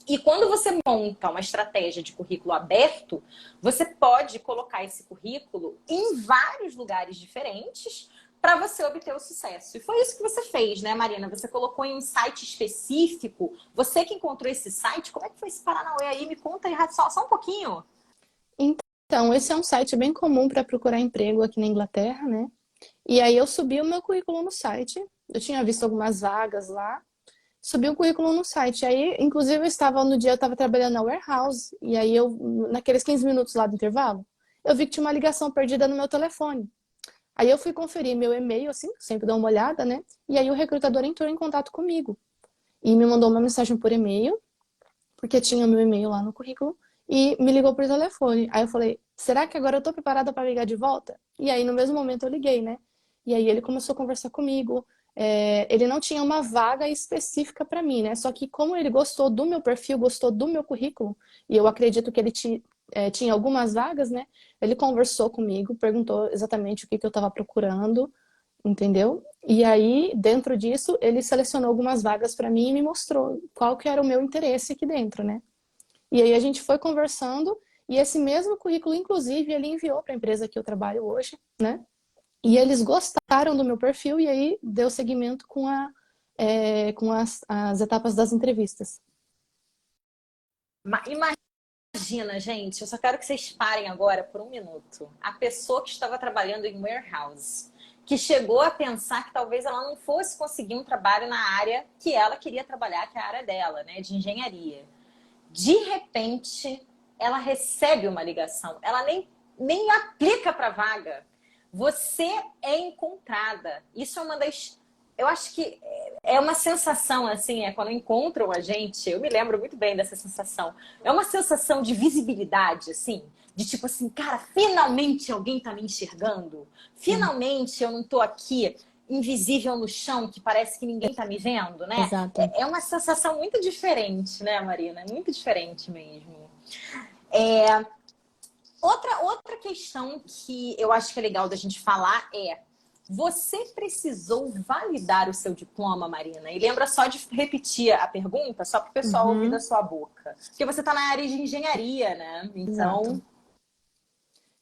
E quando você monta uma estratégia de currículo aberto, você pode colocar esse currículo em vários lugares diferentes para você obter o sucesso. E foi isso que você fez, né, Marina? Você colocou em um site específico. Você que encontrou esse site, como é que foi esse Paranauê aí? Me conta aí só um pouquinho. Então, esse é um site bem comum para procurar emprego aqui na Inglaterra, né? E aí eu subi o meu currículo no site. Eu tinha visto algumas vagas lá. Subi o currículo no site. Aí, inclusive, eu estava trabalhando na warehouse. E aí naqueles 15 minutos lá do intervalo, eu vi que tinha uma ligação perdida no meu telefone. Aí eu fui conferir meu e-mail, assim, sempre dou uma olhada, né? E aí o recrutador entrou em contato comigo. E me mandou uma mensagem por e-mail, porque tinha meu e-mail lá no currículo, e me ligou por telefone. Aí eu falei, será que agora eu tô preparada para ligar de volta? E aí no mesmo momento eu liguei, né? E aí ele começou a conversar comigo. Ele não tinha uma vaga específica para mim, né? Só que como ele gostou do meu perfil, gostou do meu currículo, e eu acredito que ele tinha algumas vagas, né? Ele conversou comigo, perguntou exatamente o que eu estava procurando, entendeu? E aí, dentro disso, ele selecionou algumas vagas para mim e me mostrou qual que era o meu interesse aqui dentro, né? E aí a gente foi conversando e esse mesmo currículo, inclusive, ele enviou para a empresa que eu trabalho hoje, né? E eles gostaram do meu perfil e aí deu seguimento com as etapas das entrevistas. Imagina, gente, eu só quero que vocês parem agora por um minuto. A pessoa que estava trabalhando em warehouse, que chegou a pensar que talvez ela não fosse conseguir um trabalho na área que ela queria trabalhar, que é a área dela, né, de engenharia. De repente, ela recebe uma ligação. Ela nem aplica para a vaga. você é encontrada. Isso é uma das... Eu acho que é uma sensação, assim, quando encontram a gente, eu me lembro muito bem dessa sensação. É uma sensação de visibilidade, assim, de tipo assim, cara, finalmente alguém tá me enxergando. Sim, Finalmente eu não tô aqui invisível no chão, que parece que ninguém tá me vendo, né? exato. É uma sensação muito diferente, né, Marina? É muito diferente mesmo. Outra questão que eu acho que é legal da gente falar é: você precisou validar o seu diploma, Marina? E lembra só de repetir a pergunta, só para o pessoal ouvir da Uhum, sua boca. Porque você está na área de engenharia, né? Então, exato.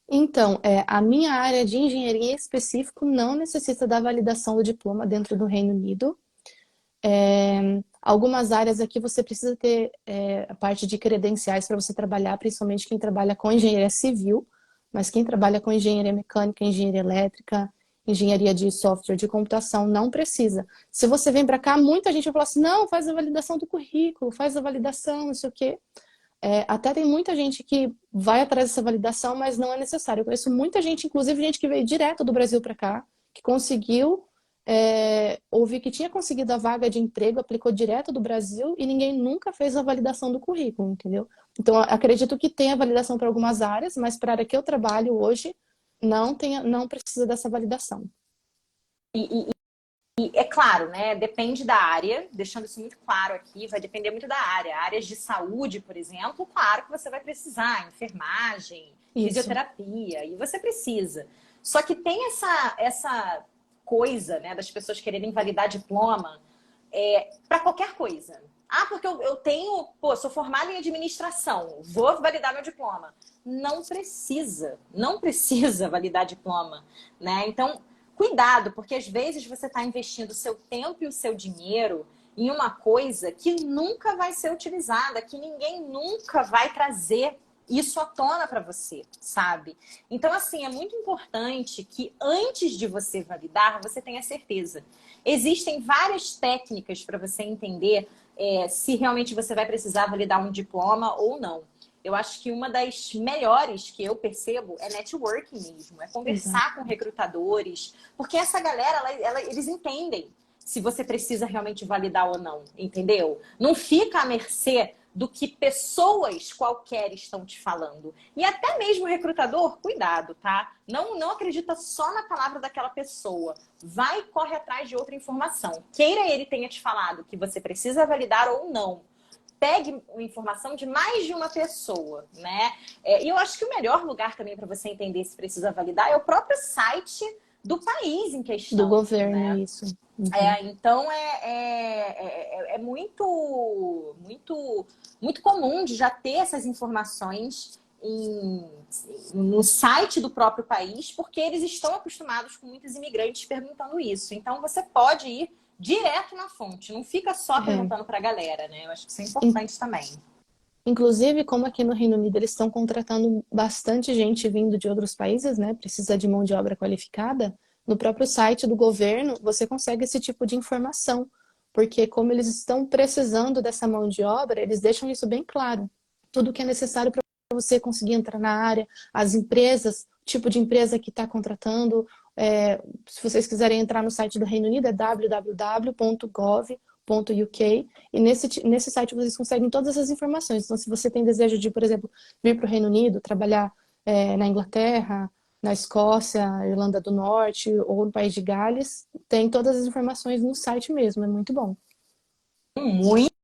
Então, a minha área de engenharia em específico não necessita da validação do diploma dentro do Reino Unido. Algumas áreas aqui você precisa ter a parte de credenciais para você trabalhar, principalmente quem trabalha com engenharia civil, mas quem trabalha com engenharia mecânica, engenharia elétrica, engenharia de software, de computação, não precisa. Se você vem para cá, muita gente vai falar assim, não, faz a validação do currículo, faz a validação, não sei o quê. Até tem muita gente que vai atrás dessa validação, mas não é necessário. Eu conheço muita gente, inclusive gente que veio direto do Brasil para cá, que conseguiu, ouvi que tinha conseguido a vaga de emprego, aplicou direto do Brasil e ninguém nunca fez a validação do currículo, entendeu? Então, acredito que tem a validação para algumas áreas, mas para a área que eu trabalho hoje, não precisa dessa validação. e, e é claro, né? Depende da área, deixando isso muito claro aqui, vai depender muito da área. Áreas de saúde, por exemplo, claro que você vai precisar, enfermagem, Isso, fisioterapia, e você precisa. Só que tem essa coisa, né, das pessoas quererem validar diploma para qualquer coisa. Ah, porque eu tenho, pô, sou formada em administração, vou validar meu diploma. Não precisa validar diploma, né? Então, cuidado, porque às vezes você está investindo o seu tempo e o seu dinheiro em uma coisa que nunca vai ser utilizada, que ninguém nunca vai trazer isso à tona para você, sabe? Então, assim, é muito importante que antes de você validar, você tenha certeza. Existem várias técnicas para você entender se realmente você vai precisar validar um diploma ou não. Eu acho que uma das melhores que eu percebo é networking mesmo, é exato. conversar com recrutadores, porque essa galera, eles entendem se você precisa realmente validar ou não, entendeu? Não fica à mercê do que pessoas qualquer estão te falando. E até mesmo o recrutador, cuidado, tá? Não acredita só na palavra daquela pessoa. Vai e corre atrás de outra informação. Queira ele tenha te falado que você precisa validar ou não. Pegue informação de mais de uma pessoa, né? E eu acho que o melhor lugar também para você entender se precisa validar é o próprio site do país em Do questão, governo, né? isso. Uhum. Então é muito comum de já ter essas informações no site do próprio país, porque eles estão acostumados com muitos imigrantes perguntando isso. Então você pode ir direto na fonte, não fica só É. perguntando para a galera, né? Eu acho que isso é importante também. Inclusive, como aqui no Reino Unido eles estão contratando bastante gente vindo de outros países, né? Precisa de mão de obra qualificada. No próprio site do governo, você consegue esse tipo de informação, porque como eles estão precisando dessa mão de obra, eles deixam isso bem claro. Tudo que é necessário para você conseguir entrar na área, as empresas, tipo de empresa que está contratando. Se vocês quiserem entrar no site do Reino Unido, é www.gov.uk e nesse site vocês conseguem todas essas informações. Então, se você tem desejo de, por exemplo, vir para o Reino Unido, trabalhar na Inglaterra, na Escócia, Irlanda do Norte ou no País de Gales, tem todas as informações no site mesmo. É muito bom. Muito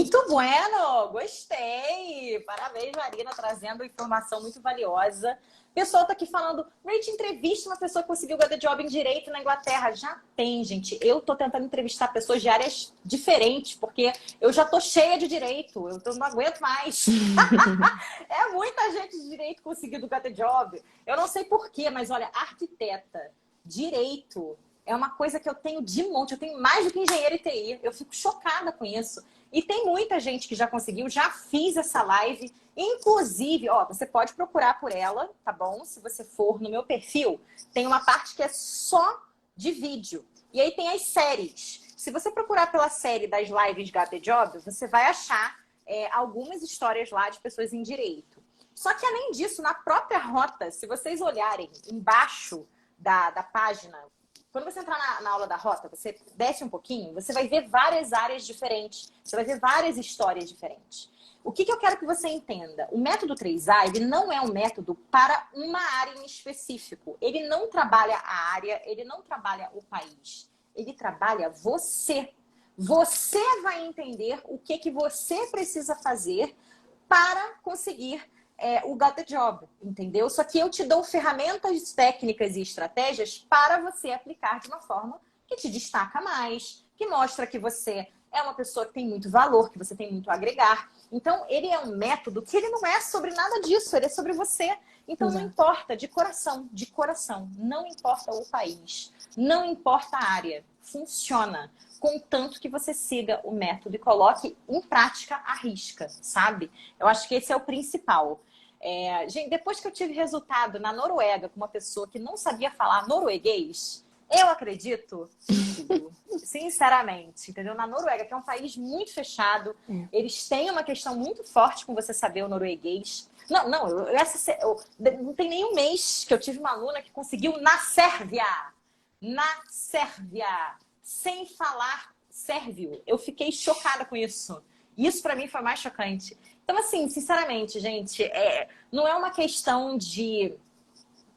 Muito bueno, gostei. Parabéns, Marina, trazendo informação muito valiosa. O pessoal tá aqui falando, Rach, entrevista uma pessoa que conseguiu get the job em direito na Inglaterra. Já tem, gente. Eu tô tentando entrevistar pessoas de áreas diferentes, porque eu já tô cheia de direito. Eu não aguento mais. É muita gente de direito conseguindo get the job. Eu não sei por quê, mas olha, arquiteta, direito, é uma coisa que eu tenho de monte. Eu tenho mais do que engenheiro e TI. Eu fico chocada com isso. E tem muita gente que já conseguiu, já fiz essa live. Inclusive, ó, você pode procurar por ela, tá bom? Se você for no meu perfil, tem uma parte que é só de vídeo. E aí tem as séries. Se você procurar pela série das lives Got the Job, você vai achar algumas histórias lá de pessoas em direito. Só que além disso, na própria rota, se vocês olharem embaixo da página, quando você entrar na aula da rota, você desce um pouquinho, você vai ver várias áreas diferentes, você vai ver várias histórias diferentes. O que eu quero que você entenda? O método 3A, ele não é um método para uma área em específico. Ele não trabalha a área, ele não trabalha o país. Ele trabalha você. Você vai entender o que você precisa fazer para conseguir o Got the Job, entendeu? Só que eu te dou ferramentas técnicas e estratégias para você aplicar de uma forma que te destaca mais, que mostra que você é uma pessoa que tem muito valor, que você tem muito a agregar. Então, ele é um método que ele não é sobre nada disso, ele é sobre você. Então, não importa, de coração, não importa o país, não importa a área, funciona. Contanto que você siga o método e coloque em prática à risca, sabe? Eu acho que esse é o principal. Gente, depois que eu tive resultado na Noruega com uma pessoa que não sabia falar norueguês, eu acredito em tudo, sinceramente, entendeu? Na Noruega, que é um país muito fechado, eles têm uma questão muito forte com você saber o norueguês. Não tem nem um mês que eu tive uma aluna que conseguiu na Sérvia, sem falar sérvio. Eu fiquei chocada com isso. Isso para mim foi mais chocante. Então, assim, sinceramente, gente, não é uma questão de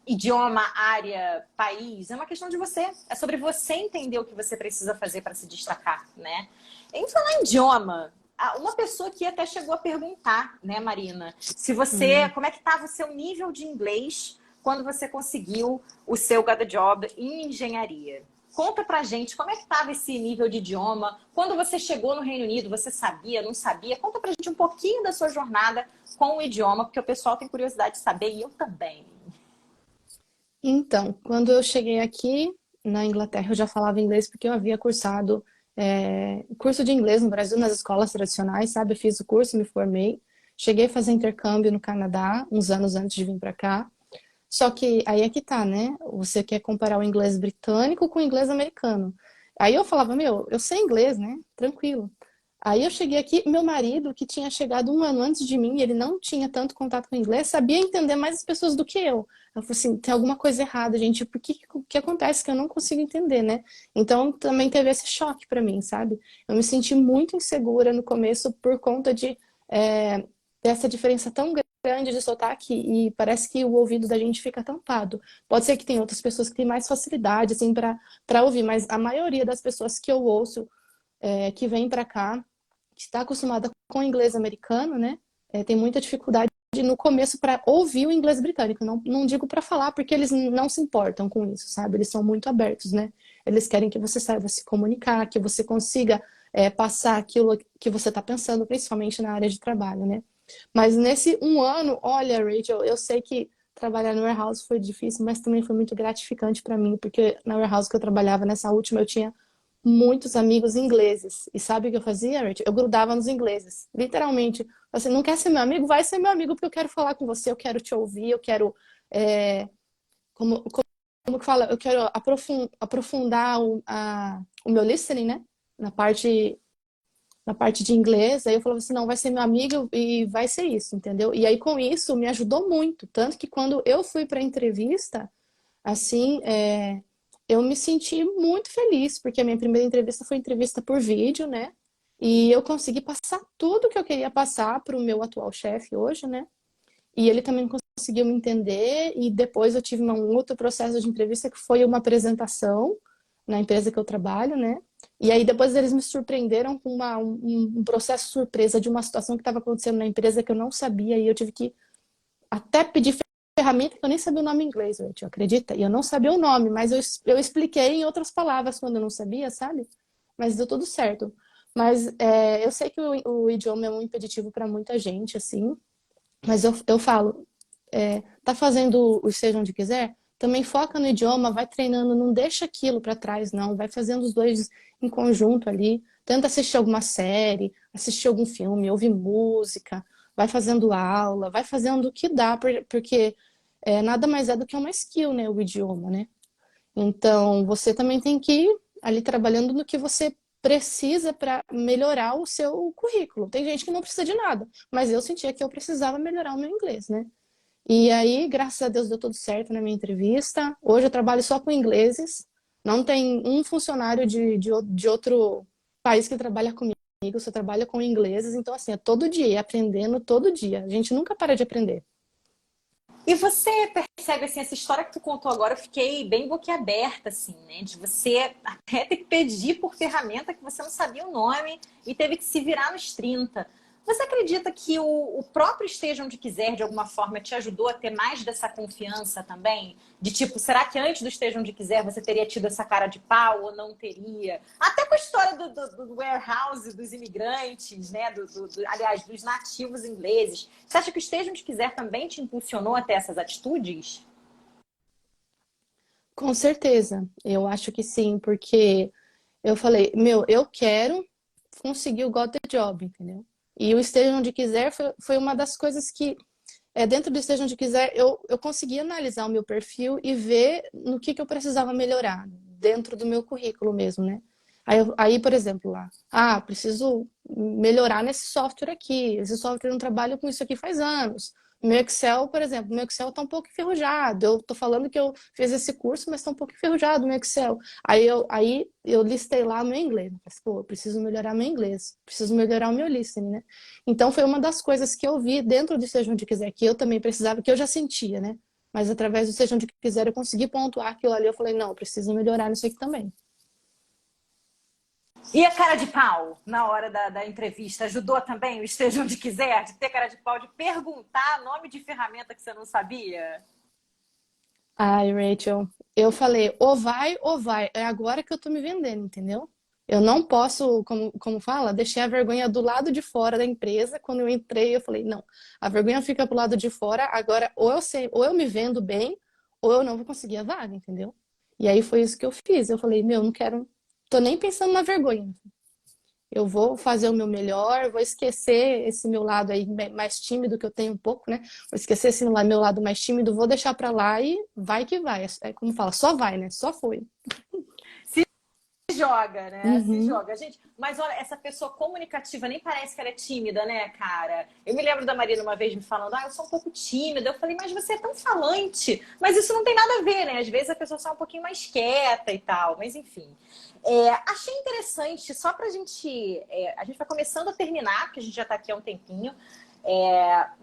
idioma, área, país, é uma questão de você. É sobre você entender o que você precisa fazer para se destacar, né? Em falar em idioma, uma pessoa que até chegou a perguntar, né, Marina, se você, como é que estava o seu nível de inglês quando você conseguiu o seu Got the Job em engenharia? Conta pra gente como é que estava esse nível de idioma. Quando você chegou no Reino Unido, você sabia, não sabia? Conta pra gente um pouquinho da sua jornada com o idioma, porque o pessoal tem curiosidade de saber e eu também. Então, quando eu cheguei aqui na Inglaterra, eu já falava inglês porque eu havia cursado curso de inglês no Brasil, nas escolas tradicionais, sabe? Eu fiz o curso, me formei. Cheguei a fazer intercâmbio no Canadá, uns anos antes de vir para cá. Só que aí é que tá, né? Você quer comparar o inglês britânico com o inglês americano. Aí eu falava, meu, eu sei inglês, né? Tranquilo. Aí eu cheguei aqui, meu marido, que tinha chegado um ano antes de mim, ele não tinha tanto contato com inglês, sabia entender mais as pessoas do que eu. Eu falei assim, tem alguma coisa errada, gente. Por que que acontece que eu não consigo entender, né? Então também teve esse choque pra mim, sabe? Eu me senti muito insegura no começo por conta de dessa diferença tão grande de sotaque e parece que o ouvido da gente fica tampado. Pode ser que tem outras pessoas que têm mais facilidade assim para ouvir, mas a maioria das pessoas que eu ouço que vem para cá que está acostumada com o inglês americano, né? Tem muita dificuldade no começo para ouvir o inglês britânico. Não digo para falar, porque eles não se importam com isso, sabe? Eles são muito abertos, né? Eles querem que você saiba se comunicar, que você consiga passar aquilo que você está pensando, principalmente na área de trabalho, né? Mas nesse um ano, olha, Rachel, eu sei que trabalhar no warehouse foi difícil, mas também foi muito gratificante para mim, porque na warehouse que eu trabalhava, nessa última, eu tinha muitos amigos ingleses. E sabe o que eu fazia, Rachel? Eu grudava nos ingleses. Literalmente. Você não quer ser meu amigo? Vai ser meu amigo porque eu quero falar com você, eu quero te ouvir, eu quero... como que fala? Eu quero aprofundar o meu listening, né? Na parte de inglês. Aí eu falava assim, não, vai ser meu amigo e vai ser isso, entendeu? E aí com isso me ajudou muito. Tanto que quando eu fui para a entrevista, assim, eu me senti muito feliz, porque a minha primeira entrevista foi entrevista por vídeo, né? E eu consegui passar tudo que eu queria passar para o meu atual chefe hoje, né? E ele também conseguiu me entender. E depois eu tive um outro processo de entrevista que foi uma apresentação na empresa que eu trabalho, né? E aí depois eles me surpreenderam com um processo surpresa de uma situação que estava acontecendo na empresa que eu não sabia. E eu tive que até pedir ferramenta que eu nem sabia o nome em inglês, gente, acredita? E eu não sabia o nome, mas eu expliquei em outras palavras quando eu não sabia, sabe? Mas deu tudo certo. Mas eu sei que o idioma é um impeditivo para muita gente, assim, mas eu falo, tá fazendo o seja onde quiser, também foca no idioma, vai treinando, não deixa aquilo para trás, não, vai fazendo os dois em conjunto ali, tenta assistir alguma série, assistir algum filme, ouvir música, vai fazendo aula, vai fazendo o que dá, porque nada mais é do que uma skill, né, o idioma, né? Então, você também tem que ir ali trabalhando no que você precisa para melhorar o seu currículo. Tem gente que não precisa de nada, mas eu sentia que eu precisava melhorar o meu inglês, né? E aí, graças a Deus, deu tudo certo na minha entrevista. Hoje eu trabalho só com ingleses. Não tem um funcionário de outro país que trabalha comigo. Eu só trabalho com ingleses. Então, assim, é todo dia, aprendendo todo dia. A gente nunca para de aprender. E você percebe, assim, essa história que tu contou agora, eu fiquei bem boquiaberta, assim, né? De você até ter que pedir por ferramenta que você não sabia o nome e teve que se virar nos 30. Você acredita que o próprio Esteja Onde Quiser, de alguma forma, te ajudou a ter mais dessa confiança também? De tipo, será que antes do Esteja Onde Quiser você teria tido essa cara de pau ou não teria? Até com a história do warehouse, dos imigrantes, né? Aliás, dos nativos ingleses. Você acha que o Esteja Onde Quiser também te impulsionou até essas atitudes? Com certeza, eu acho que sim, porque eu falei, meu, eu quero conseguir o Got the Job, entendeu? E o Esteja Onde Quiser foi uma das coisas que, dentro do Esteja Onde Quiser, eu consegui analisar o meu perfil e ver no que eu precisava melhorar, dentro do meu currículo mesmo, né? Aí, por exemplo, lá, preciso melhorar nesse software aqui, esse software eu não trabalho com isso aqui faz anos. Meu Excel, por exemplo, meu Excel está um pouco enferrujado. Eu tô falando que eu fiz esse curso, mas está um pouco enferrujado o meu Excel. Aí eu listei lá o meu inglês. Falei, pô, eu preciso melhorar meu inglês, preciso melhorar o meu listening, né? Então foi uma das coisas que eu vi dentro do Seja Onde Quiser, que eu também precisava, que eu já sentia, né? Mas através do Seja Onde Quiser eu consegui pontuar aquilo ali. Eu falei, não, eu preciso melhorar nisso aqui também. E a cara de pau na hora da entrevista ajudou também o Esteja Onde Quiser, de ter cara de pau, de perguntar nome de ferramenta que você não sabia? Ai, Rachel, eu falei, ou vai. É agora que eu tô me vendendo, entendeu? Eu não posso, como fala, deixar a vergonha do lado de fora da empresa. Quando eu entrei, eu falei, não, a vergonha fica pro lado de fora. Agora, ou eu sei, ou eu me vendo bem, ou eu não vou conseguir a vaga, entendeu? E aí foi isso que eu fiz. Eu falei, meu, não quero, tô nem pensando na vergonha. Eu vou fazer o meu melhor, vou esquecer esse meu lado aí mais tímido que eu tenho um pouco, né? Vou esquecer esse meu lado mais tímido, vou deixar pra lá e vai que vai. É como fala, só vai, né? Só foi. Se joga, né? Se Uhum. joga. Gente, mas olha, essa pessoa comunicativa nem parece que ela é tímida, né, cara? Eu me lembro da Marina uma vez me falando, eu sou um pouco tímida. Eu falei, mas você é tão falante. Mas isso não tem nada a ver, né? Às vezes a pessoa só é um pouquinho mais quieta e tal. Mas enfim. Achei interessante, só pra gente. A gente vai começando a terminar, porque a gente já tá aqui há um tempinho.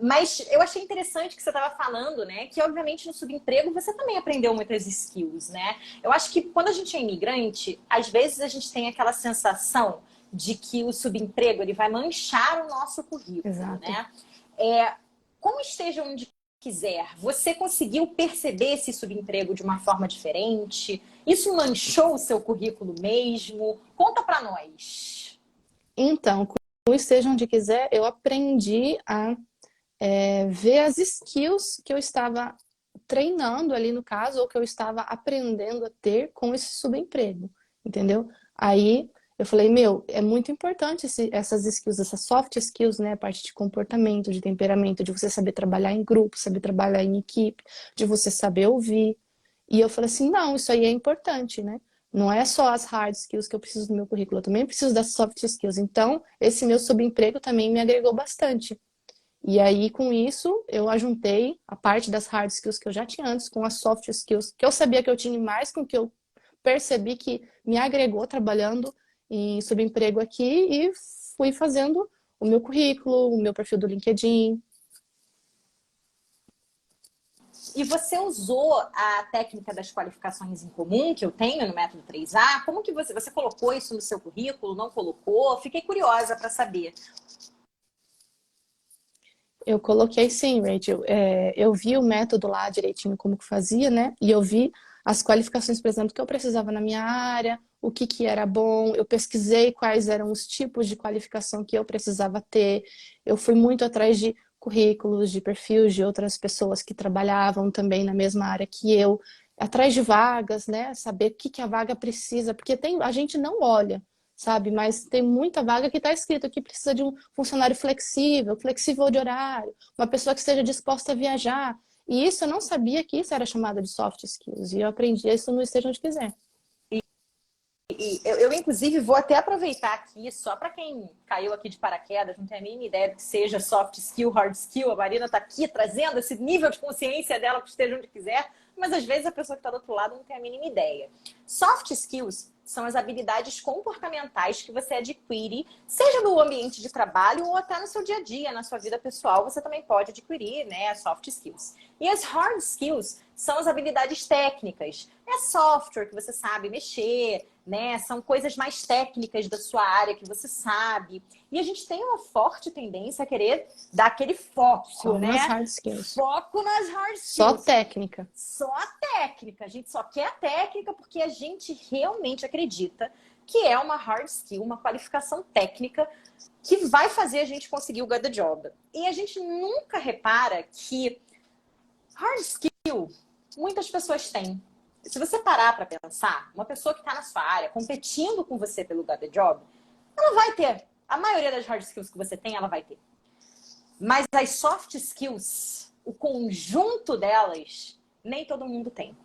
Mas eu achei interessante que você estava falando, né? Que obviamente no subemprego você também aprendeu muitas skills, né? Eu acho que quando a gente é imigrante, às vezes a gente tem aquela sensação de que o subemprego ele vai manchar o nosso currículo, Exato. né? Como esteja onde quiser, você conseguiu perceber esse subemprego de uma forma diferente? Isso manchou o seu currículo mesmo? Conta para nós. Então, com o Esteja Onde Quiser, eu aprendi a ver as skills que eu estava treinando ali no caso, ou que eu estava aprendendo a ter com esse subemprego, entendeu? Aí eu falei, meu, é muito importante essas skills, essas soft skills, né? A parte de comportamento, de temperamento, de você saber trabalhar em grupo, saber trabalhar em equipe, de você saber ouvir. E eu falei assim, não, isso aí é importante, né? Não é só as hard skills que eu preciso no meu currículo, eu também preciso das soft skills. Então, esse meu subemprego também me agregou bastante. E aí, com isso, eu ajuntei a parte das hard skills que eu já tinha antes com as soft skills, que eu sabia que eu tinha mais com que eu percebi que me agregou trabalhando em subemprego aqui e fui fazendo o meu currículo, o meu perfil do LinkedIn. E você usou a técnica das qualificações em comum, que eu tenho no método 3A? Como que você colocou isso no seu currículo? Não colocou? Fiquei curiosa para saber. Eu coloquei sim, Rachel. Eu vi o método lá direitinho como que fazia, né? E eu vi as qualificações, por exemplo, que eu precisava na minha área, o que era bom. Eu pesquisei quais eram os tipos de qualificação que eu precisava ter. Eu fui muito atrás de currículos, de perfis de outras pessoas que trabalhavam também na mesma área que eu, atrás de vagas, né? Saber o que a vaga precisa, porque a gente não olha, sabe? Mas tem muita vaga que está escrito que precisa de um funcionário flexível, flexível de horário, uma pessoa que esteja disposta a viajar. E isso eu não sabia que isso era chamado de soft skills. E eu aprendi isso no Esteja Onde Quiser. inclusive, vou até aproveitar aqui, só para quem caiu aqui de paraquedas, não tem a mínima ideia do que seja soft skill, hard skill. A Marina está aqui trazendo esse nível de consciência dela que esteja onde quiser, mas às vezes a pessoa que está do outro lado não tem a mínima ideia. Soft skills são as habilidades comportamentais que você adquire, seja no ambiente de trabalho ou até no seu dia a dia, na sua vida pessoal, você também pode adquirir, né, as soft skills. E as hard skills são as habilidades técnicas. É software que você sabe mexer, né? São coisas mais técnicas da sua área que você sabe. E a gente tem uma forte tendência a querer dar aquele foco, Só né? nas hard skills. Foco nas hard skills. Só técnica. Só a técnica. A gente só quer a técnica porque a gente realmente acredita que é uma hard skill, uma qualificação técnica que vai fazer a gente conseguir o get the job. E a gente nunca repara que hard skill muitas pessoas têm. Se você parar para pensar, uma pessoa que está na sua área, competindo com você pelo get the job, ela vai ter. A maioria das hard skills que você tem, ela vai ter. Mas as soft skills, o conjunto delas, nem todo mundo tem.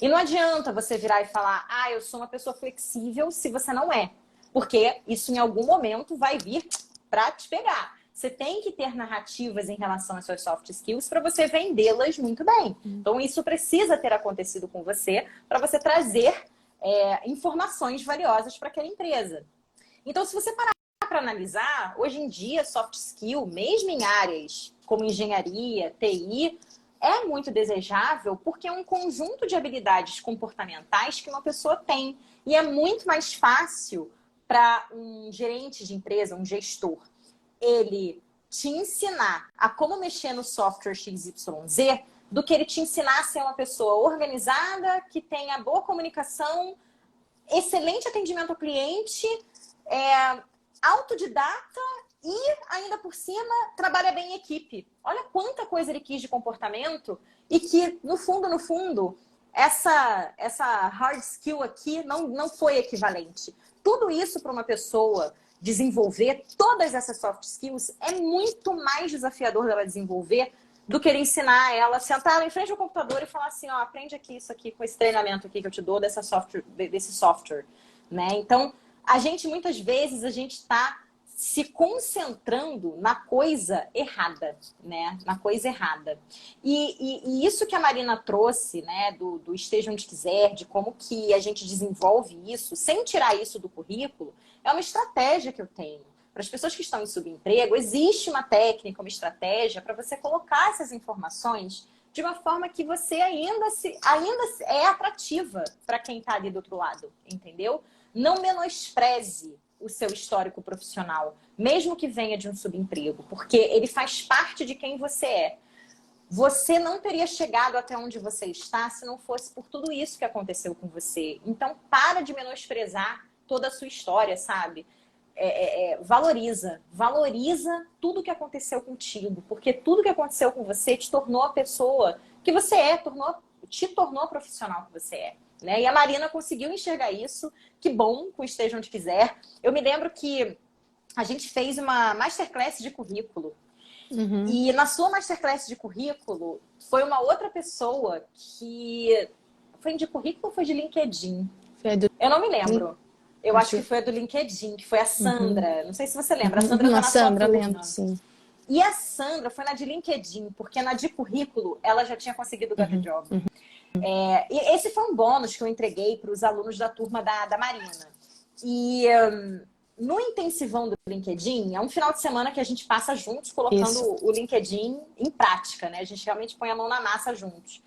E não adianta você virar e falar, eu sou uma pessoa flexível, se você não é. Porque isso em algum momento vai vir para te pegar. Você tem que ter narrativas em relação às suas soft skills para você vendê-las muito bem. Então, isso precisa ter acontecido com você para você trazer informações valiosas para aquela empresa. Então, se você parar para analisar, hoje em dia, soft skill, mesmo em áreas como engenharia, TI, é muito desejável porque é um conjunto de habilidades comportamentais que uma pessoa tem. E é muito mais fácil para um gerente de empresa, um gestor, ele te ensinar a como mexer no software XYZ do que ele te ensinar a ser uma pessoa organizada, que tenha boa comunicação, excelente atendimento ao cliente, autodidata e, ainda por cima, trabalha bem em equipe. Olha quanta coisa ele quis de comportamento e que, no fundo, essa hard skill aqui não foi equivalente. Tudo isso para uma pessoa desenvolver, todas essas soft skills, é muito mais desafiador dela desenvolver do que ele ensinar ela, sentar ela em frente ao computador e falar assim, aprende aqui isso aqui com esse treinamento aqui que eu te dou desse software, né? Então, muitas vezes, a gente está se concentrando na coisa errada, né? Na coisa errada. E isso que a Marina trouxe, né? Do esteja onde quiser, de como que a gente desenvolve isso, sem tirar isso do currículo, é uma estratégia que eu tenho. Para as pessoas que estão em subemprego, existe uma técnica, uma estratégia para você colocar essas informações de uma forma que você ainda é atrativa para quem está ali do outro lado, entendeu? Não menospreze o seu histórico profissional, mesmo que venha de um subemprego, porque ele faz parte de quem você é. Você não teria chegado até onde você está se não fosse por tudo isso que aconteceu com você. Então, para de menosprezar toda a sua história, sabe? Valoriza tudo que aconteceu contigo, porque tudo que aconteceu com você te tornou a pessoa que você é, te tornou a profissional que você é. Né? E a Marina conseguiu enxergar isso. Que bom, com Esteja Onde Quiser. Eu me lembro que a gente fez uma masterclass de currículo. Uhum. E na sua masterclass de currículo, foi uma outra pessoa que... Foi de currículo ou foi de LinkedIn? Eu não me lembro. Eu acho que foi a do LinkedIn, que foi a Sandra. Não sei se você lembra. A Sandra tá na sua turma. Lembro, sim. E a Sandra foi na de LinkedIn, porque na de currículo ela já tinha conseguido o Get the Job. E esse foi um bônus que eu entreguei para os alunos da turma da Marina. E no intensivão do LinkedIn, é um final de semana que a gente passa juntos, colocando o LinkedIn em prática, né? A gente realmente põe a mão na massa juntos.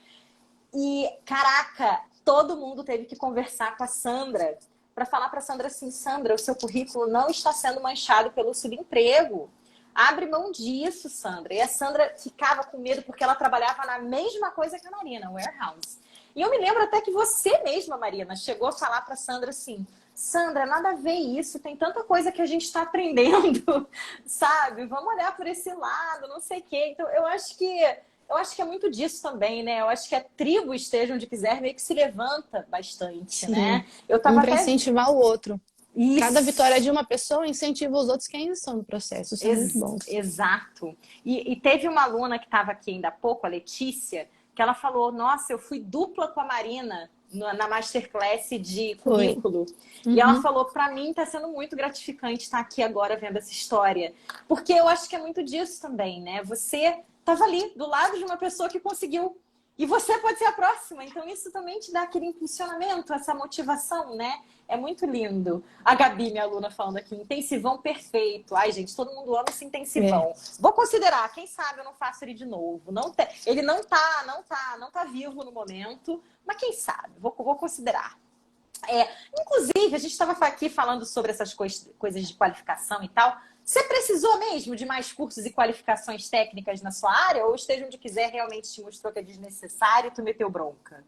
E, caraca, todo mundo teve que conversar com a Sandra para falar para a Sandra assim, Sandra, o seu currículo não está sendo manchado pelo subemprego. Abre mão disso, Sandra. E a Sandra ficava com medo porque ela trabalhava na mesma coisa que a Marina, warehouse. E eu me lembro até que você mesma, Marina, chegou a falar para a Sandra assim, Sandra, nada a ver isso, tem tanta coisa que a gente está aprendendo, sabe? Vamos olhar por esse lado, não sei o quê. Então, eu acho que é muito disso também, né? Eu acho que a tribo Esteja Onde Quiser meio que se levanta bastante, Sim. né? Um para incentivar o outro. Isso. Cada vitória de uma pessoa incentiva os outros que ainda estão no processo. Isso é muito bom. Exato. E teve uma aluna que estava aqui ainda há pouco, a Letícia, que ela falou, nossa, eu fui dupla com a Marina na Masterclass de Foi. currículo. E ela Uhum. falou, para mim está sendo muito gratificante estar aqui agora vendo essa história. Porque eu acho que é muito disso também, né? Você estava ali, do lado de uma pessoa que conseguiu. E você pode ser a próxima. Então isso também te dá aquele impulsionamento, essa motivação, né? É muito lindo. A Gabi, minha aluna, falando aqui, intensivão perfeito. Ai, gente, todo mundo ama esse É. intensivão. Vou considerar, quem sabe eu não faço ele de novo. Ele não tá vivo no momento, mas quem sabe? Vou considerar. Inclusive, a gente estava aqui falando sobre essas coisas de qualificação e tal. Você precisou mesmo de mais cursos e qualificações técnicas na sua área? Ou esteja onde quiser realmente te mostrou que é desnecessário e tu meteu bronca?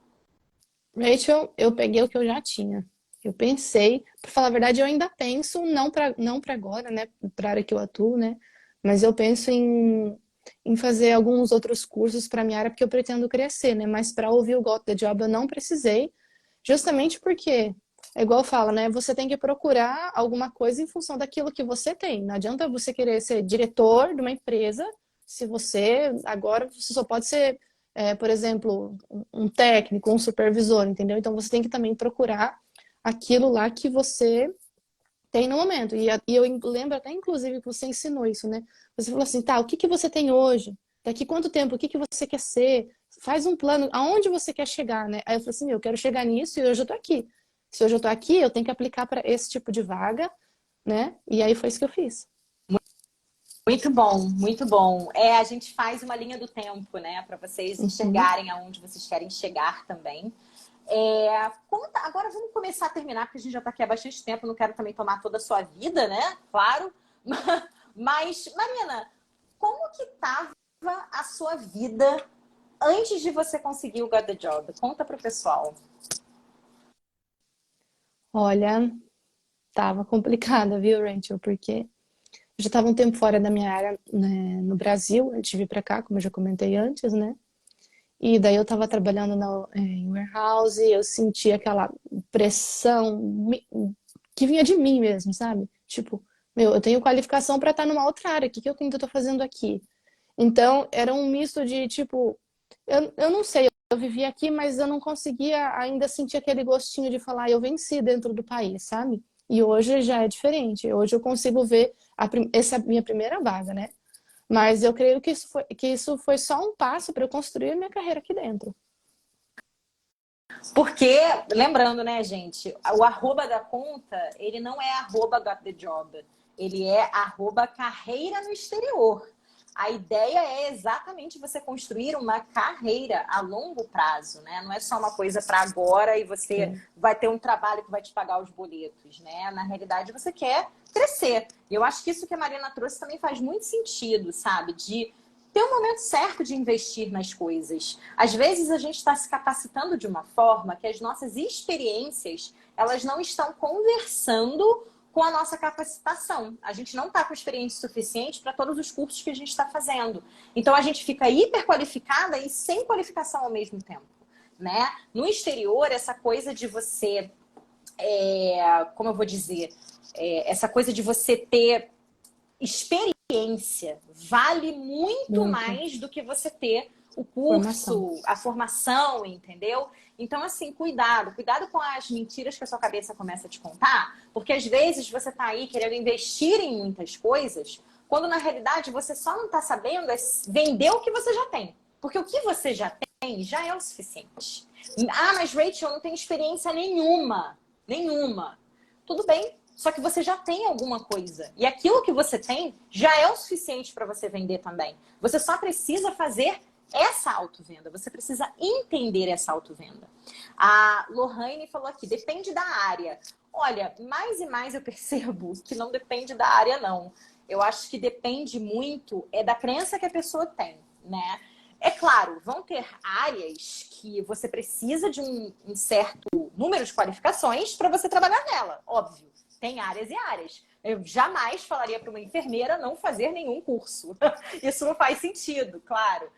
Rachel, eu peguei o que eu já tinha. Eu pensei, para falar a verdade, eu ainda penso, não para agora, né, para a área que eu atuo, né, mas eu penso em fazer alguns outros cursos para minha área porque eu pretendo crescer, né, mas para ouvir o Got the Job eu não precisei, justamente porque é igual fala, né, você tem que procurar alguma coisa em função daquilo que você tem. Não adianta você querer ser diretor de uma empresa se você agora você só pode ser por exemplo, um técnico, um supervisor, entendeu? Então você tem que também procurar aquilo lá que você tem no momento. E eu lembro até, inclusive, que você ensinou isso, né? Você falou assim, tá, o que que você tem hoje? Daqui quanto tempo? O que que você quer ser? Faz um plano, aonde você quer chegar, né? Aí eu falei assim, eu quero chegar nisso e hoje eu tô aqui. Se hoje eu tô aqui, eu tenho que aplicar para esse tipo de vaga, né? E aí foi isso que eu fiz. Muito bom, muito bom. A gente faz uma linha do tempo, né? Para vocês Uhum. enxergarem aonde vocês querem chegar também. Agora vamos começar a terminar, porque a gente já está aqui há bastante tempo, não quero também tomar toda a sua vida, né? Claro. Mas, Marina, como que estava a sua vida antes de você conseguir o Got the Job? Conta pro pessoal. Olha, tava complicada, viu, Rachel? Porque eu já estava um tempo fora da minha área, né, no Brasil, antes de vir para cá, como eu já comentei antes, né? E daí eu estava trabalhando em warehouse, eu senti aquela pressão que vinha de mim mesmo, sabe? Tipo, meu, eu tenho qualificação para estar numa outra área, o que que eu ainda tô fazendo aqui? Então, era um misto de, tipo, eu não sei, eu vivia aqui, mas eu não conseguia ainda sentir aquele gostinho de falar, "Ah, eu venci dentro do país, sabe? E hoje já é diferente. Hoje eu consigo ver essa é a minha primeira vaga, né? Mas eu creio que isso foi só um passo para eu construir a minha carreira aqui dentro. Porque, lembrando, né, gente, o arroba da conta, ele não é arroba got the job, ele é arroba carreira no exterior. A ideia é exatamente você construir uma carreira a longo prazo, né? Não é só uma coisa para agora e você É. vai ter um trabalho que vai te pagar os boletos, né? Na realidade, você quer crescer. E eu acho que isso que a Marina trouxe também faz muito sentido, sabe? De ter um momento certo de investir nas coisas. Às vezes a gente está se capacitando de uma forma que as nossas experiências elas não estão conversando com a nossa capacitação. A gente não está com experiência suficiente para todos os cursos que a gente está fazendo. Então a gente fica hiper qualificada e sem qualificação ao mesmo tempo, né? No exterior, essa coisa de você, como eu vou dizer, essa coisa de você ter experiência vale muito Muito. mais do que você ter o Formação. curso, a formação, entendeu? Então, assim, cuidado com as mentiras que a sua cabeça começa a te contar, porque às vezes você tá aí querendo investir em muitas coisas, quando na realidade você só não tá sabendo vender o que você já tem. Porque o que você já tem já é o suficiente. Ah, mas Rachel, eu não tenho experiência nenhuma. Nenhuma. Tudo bem, só que você já tem alguma coisa. E aquilo que você tem já é o suficiente para você vender também. Você só precisa fazer essa autovenda. Você precisa entender essa autovenda. A Lohane falou aqui, depende da área. Olha, mais e mais eu percebo que não depende da área, não. Eu acho que depende muito da crença que a pessoa tem, né? É claro, vão ter áreas que você precisa de um certo número de qualificações para você trabalhar nela, óbvio. Tem áreas e áreas. Eu jamais falaria para uma enfermeira não fazer nenhum curso. Isso não faz sentido, claro.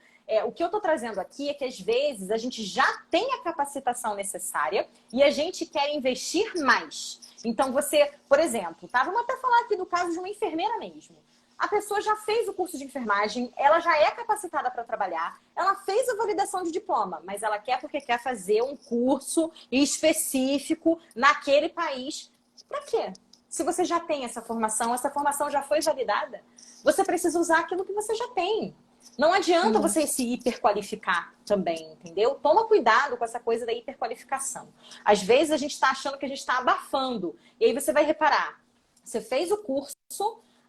O que eu estou trazendo aqui é que às vezes a gente já tem a capacitação necessária e a gente quer investir mais. Então você, por exemplo, vamos até falar aqui do caso de uma enfermeira mesmo. A pessoa já fez o curso de enfermagem, ela já é capacitada para trabalhar, ela fez a validação de diploma, mas ela quer porque quer fazer um curso específico naquele país. Para quê? Se você já tem essa formação já foi validada, você precisa usar aquilo que você já tem. Não adianta você se hiperqualificar também, entendeu? Toma cuidado com essa coisa da hiperqualificação. Às vezes a gente está achando que a gente está abafando. E aí você vai reparar, você fez o curso,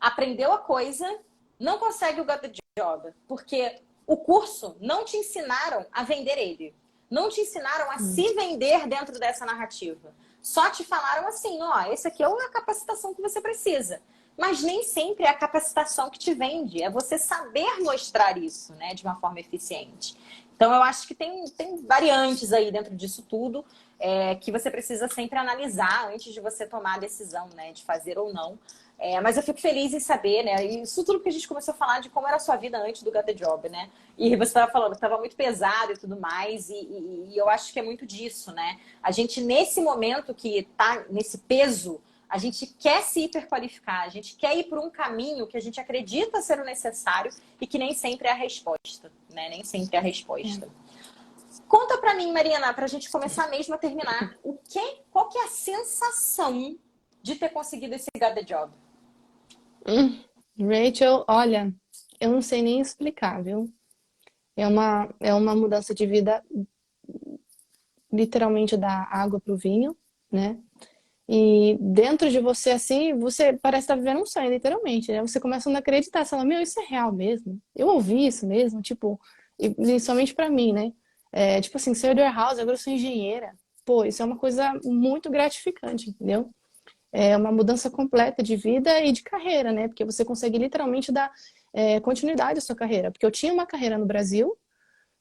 aprendeu a coisa, não consegue o Got the Job, porque o curso não te ensinaram a vender ele. Não te ensinaram a se vender dentro dessa narrativa. Só te falaram assim, ó, esse aqui é a capacitação que você precisa. Mas nem sempre é a capacitação que te vende. É você saber mostrar isso, né, de uma forma eficiente. Então, eu acho que tem variantes aí dentro disso tudo que você precisa sempre analisar antes de você tomar a decisão, né, de fazer ou não. Mas eu fico feliz em saber, né? Isso tudo que a gente começou a falar de como era a sua vida antes do Got the Job, né? E você estava falando que estava muito pesado e tudo mais, e eu acho que é muito disso, né? A gente, nesse momento que está nesse peso, a gente quer se hiperqualificar, a gente quer ir por um caminho que a gente acredita ser o necessário e que nem sempre é a resposta, né? Nem sempre é a resposta. Conta pra mim, Marina, pra gente começar mesmo a terminar, qual que é a sensação de ter conseguido esse Got the Job? Rachel, olha, eu não sei nem explicar, viu? É uma mudança de vida literalmente da água pro vinho, né? E dentro de você, assim, você parece estar vivendo um sonho, literalmente, né? Você começa a não acreditar, você fala, meu, isso é real mesmo? Eu ouvi isso mesmo? Tipo, e somente pra mim, né? Tipo assim, saí do warehouse, agora eu sou engenheira. Pô, isso é uma coisa muito gratificante, entendeu? É uma mudança completa de vida e de carreira, né? Porque você consegue literalmente dar continuidade à sua carreira. Porque eu tinha uma carreira no Brasil,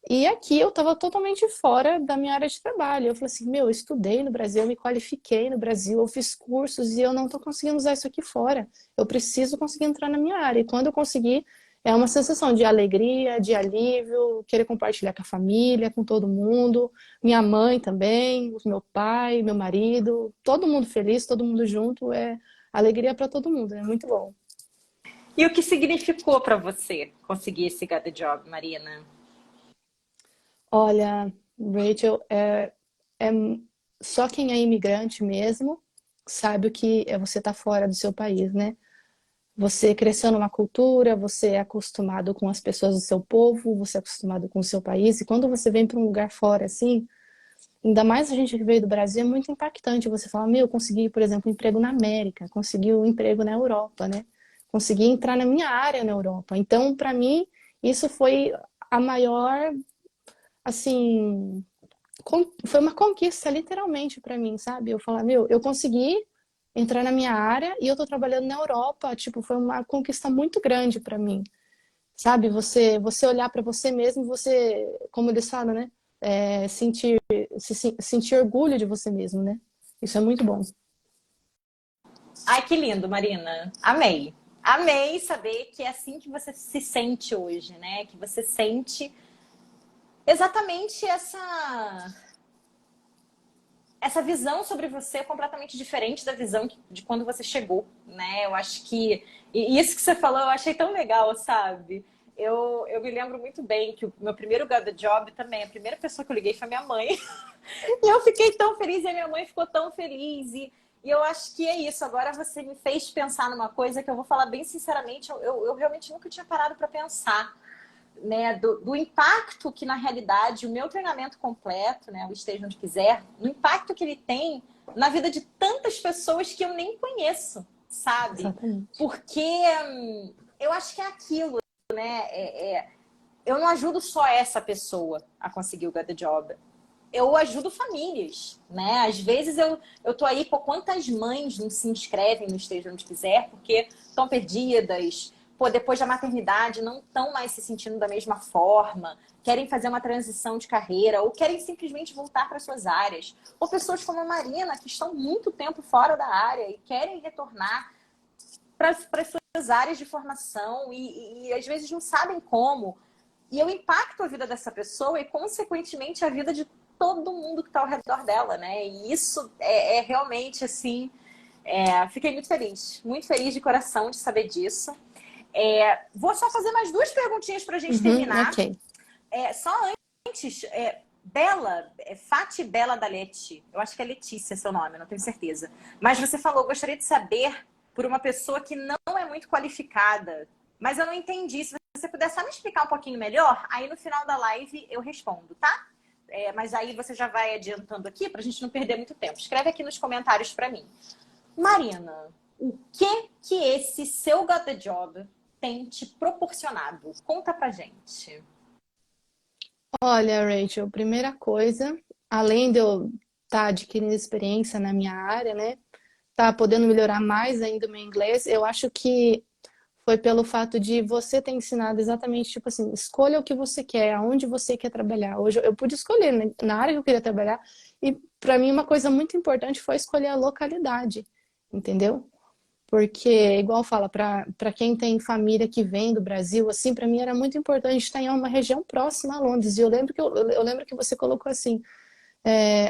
e aqui eu estava totalmente fora da minha área de trabalho. Eu falei assim, meu, eu estudei no Brasil, eu me qualifiquei no Brasil, eu fiz cursos e eu não estou conseguindo usar isso aqui fora. Eu preciso conseguir entrar na minha área. E quando eu conseguir, é uma sensação de alegria, de alívio, querer compartilhar com a família, com todo mundo, minha mãe também, meu pai, meu marido, todo mundo feliz, todo mundo junto, é alegria para todo mundo, é muito bom. E o que significou para você conseguir esse Got the Job, Marina? Olha, Rachel, é só quem é imigrante mesmo sabe o que é você estar fora do seu país, né? Você cresceu numa cultura, você é acostumado com as pessoas do seu povo, você é acostumado com o seu país, e quando você vem para um lugar fora assim, ainda mais a gente que veio do Brasil, é muito impactante. Você fala, meu, eu consegui, por exemplo, um emprego na América, consegui um emprego na Europa, né? Consegui entrar na minha área na Europa. Então, para mim, isso foi a maior, assim, foi uma conquista, literalmente, para mim, sabe? Eu falar, meu, eu consegui entrar na minha área e eu tô trabalhando na Europa. Tipo, foi uma conquista muito grande para mim, sabe? Você olhar para você mesmo, você, como eles falam, né? Sentir orgulho de você mesmo, né? Isso é muito bom. Ai, que lindo, Marina. Amei. Amei saber que é assim que você se sente hoje, né? Que você sente exatamente essa visão sobre você é completamente diferente da visão de quando você chegou, né? Eu acho que... E isso que você falou, eu achei tão legal, sabe? Eu me lembro muito bem que o meu primeiro Got the Job também, a primeira pessoa que eu liguei foi a minha mãe. E eu fiquei tão feliz e a minha mãe ficou tão feliz. E eu acho que é isso. Agora você me fez pensar numa coisa que eu vou falar bem sinceramente, eu realmente nunca tinha parado para pensar, né, do impacto que, na realidade, o meu treinamento completo, né, o Esteja Onde Quiser, o impacto que ele tem na vida de tantas pessoas que eu nem conheço, sabe? Exatamente. Porque eu acho que é aquilo, né? Eu não ajudo só essa pessoa a conseguir o Get the Job. Eu ajudo famílias, né? Às vezes eu tô aí, com quantas mães não se inscrevem no Esteja Onde Quiser porque estão perdidas, pô, depois da maternidade não estão mais se sentindo da mesma forma, querem fazer uma transição de carreira ou querem simplesmente voltar para suas áreas. Ou pessoas como a Marina, que estão muito tempo fora da área e querem retornar para as suas áreas de formação e às vezes não sabem como. E eu impacto a vida dessa pessoa e, consequentemente, a vida de todo mundo que está ao redor dela, né? E isso é realmente, assim... fiquei muito feliz de coração de saber disso. Vou só fazer mais duas perguntinhas para a gente terminar. Ok. Só antes, Bela, Fati Bela da Leti, eu acho que é Letícia seu nome, não tenho certeza. Mas você falou, gostaria de saber por uma pessoa que não é muito qualificada, mas eu não entendi. Se você puder só me explicar um pouquinho melhor, aí no final da live eu respondo, tá? Mas aí você já vai adiantando aqui pra gente não perder muito tempo. Escreve aqui nos comentários para mim. Marina, o que esse seu Got the Job tem te proporcionado? Conta pra gente. Olha, Rachel, primeira coisa, além de eu estar adquirindo experiência na minha área, né? Tá podendo melhorar mais ainda o meu inglês, eu acho que foi pelo fato de você ter ensinado exatamente, tipo assim, escolha o que você quer, aonde você quer trabalhar. Hoje eu pude escolher, né, na área que eu queria trabalhar, e para mim uma coisa muito importante foi escolher a localidade, entendeu? Porque, igual fala, para quem tem família que vem do Brasil, assim, para mim era muito importante estar em uma região próxima a Londres. E eu lembro que você colocou assim,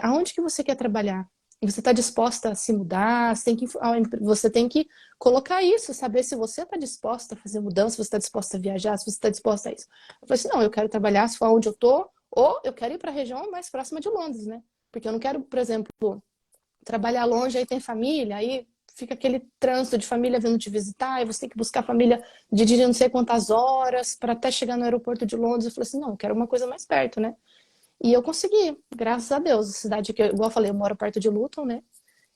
aonde que você quer trabalhar? E você está disposta a se mudar? Você tem que colocar isso, saber se você está disposta a fazer mudança, se você está disposta a viajar, se você está disposta a isso. Eu falei assim, não, eu quero trabalhar se for onde eu tô, ou eu quero ir para a região mais próxima de Londres, né? Porque eu não quero, por exemplo, trabalhar longe, aí tem família, aí fica aquele trânsito de família vindo te visitar, e você tem que buscar a família de dirigir não sei quantas horas para até chegar no aeroporto de Londres. Eu falei assim, não, eu quero uma coisa mais perto, né? E eu consegui, graças a Deus. A cidade que, igual eu falei, eu moro perto de Luton, né?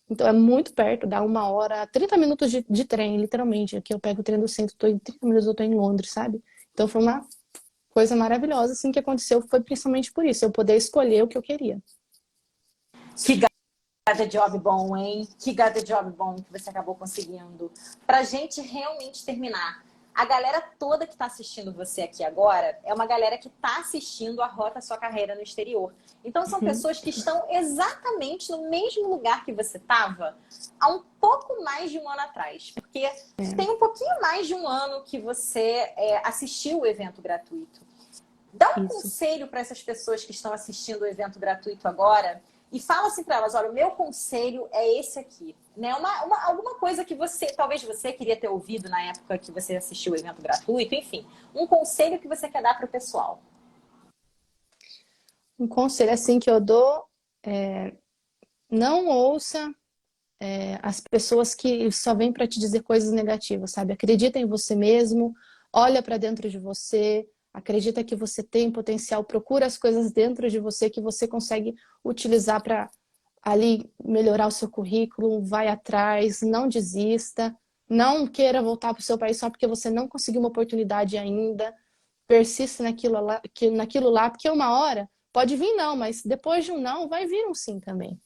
Então é muito perto, dá 1 hora, 30 minutos de trem, literalmente. Aqui eu pego o trem do centro, tô em 30 minutos eu tô em Londres, sabe? Então foi uma coisa maravilhosa, assim, que aconteceu, foi principalmente por isso, eu poder escolher o que eu queria. Que Got Job bom, hein? Que Got Job bom que você acabou conseguindo. Pra gente realmente terminar. A galera toda que está assistindo você aqui agora é uma galera que está assistindo a Rota Sua Carreira no exterior. Então são Uhum. pessoas que estão exatamente no mesmo lugar que você estava há um pouco mais de um ano atrás. Porque tem um pouquinho mais de um ano que você assistiu o evento gratuito. Dá um Isso. conselho para essas pessoas que estão assistindo o evento gratuito agora e fala assim para elas, olha, o meu conselho é esse aqui. Né? Alguma coisa que talvez você queria ter ouvido na época que você assistiu o evento gratuito, enfim. Um conselho que você quer dar para o pessoal. Um conselho assim que eu dou não ouça as pessoas que só vêm para te dizer coisas negativas, sabe? Acredita em você mesmo, olha para dentro de você, acredita que você tem potencial, procura as coisas dentro de você que você consegue utilizar para ali melhorar o seu currículo, vai atrás, não desista, não queira voltar para o seu país só porque você não conseguiu uma oportunidade ainda, persista naquilo lá, porque uma hora pode vir não, mas depois de um não, vai vir um sim também.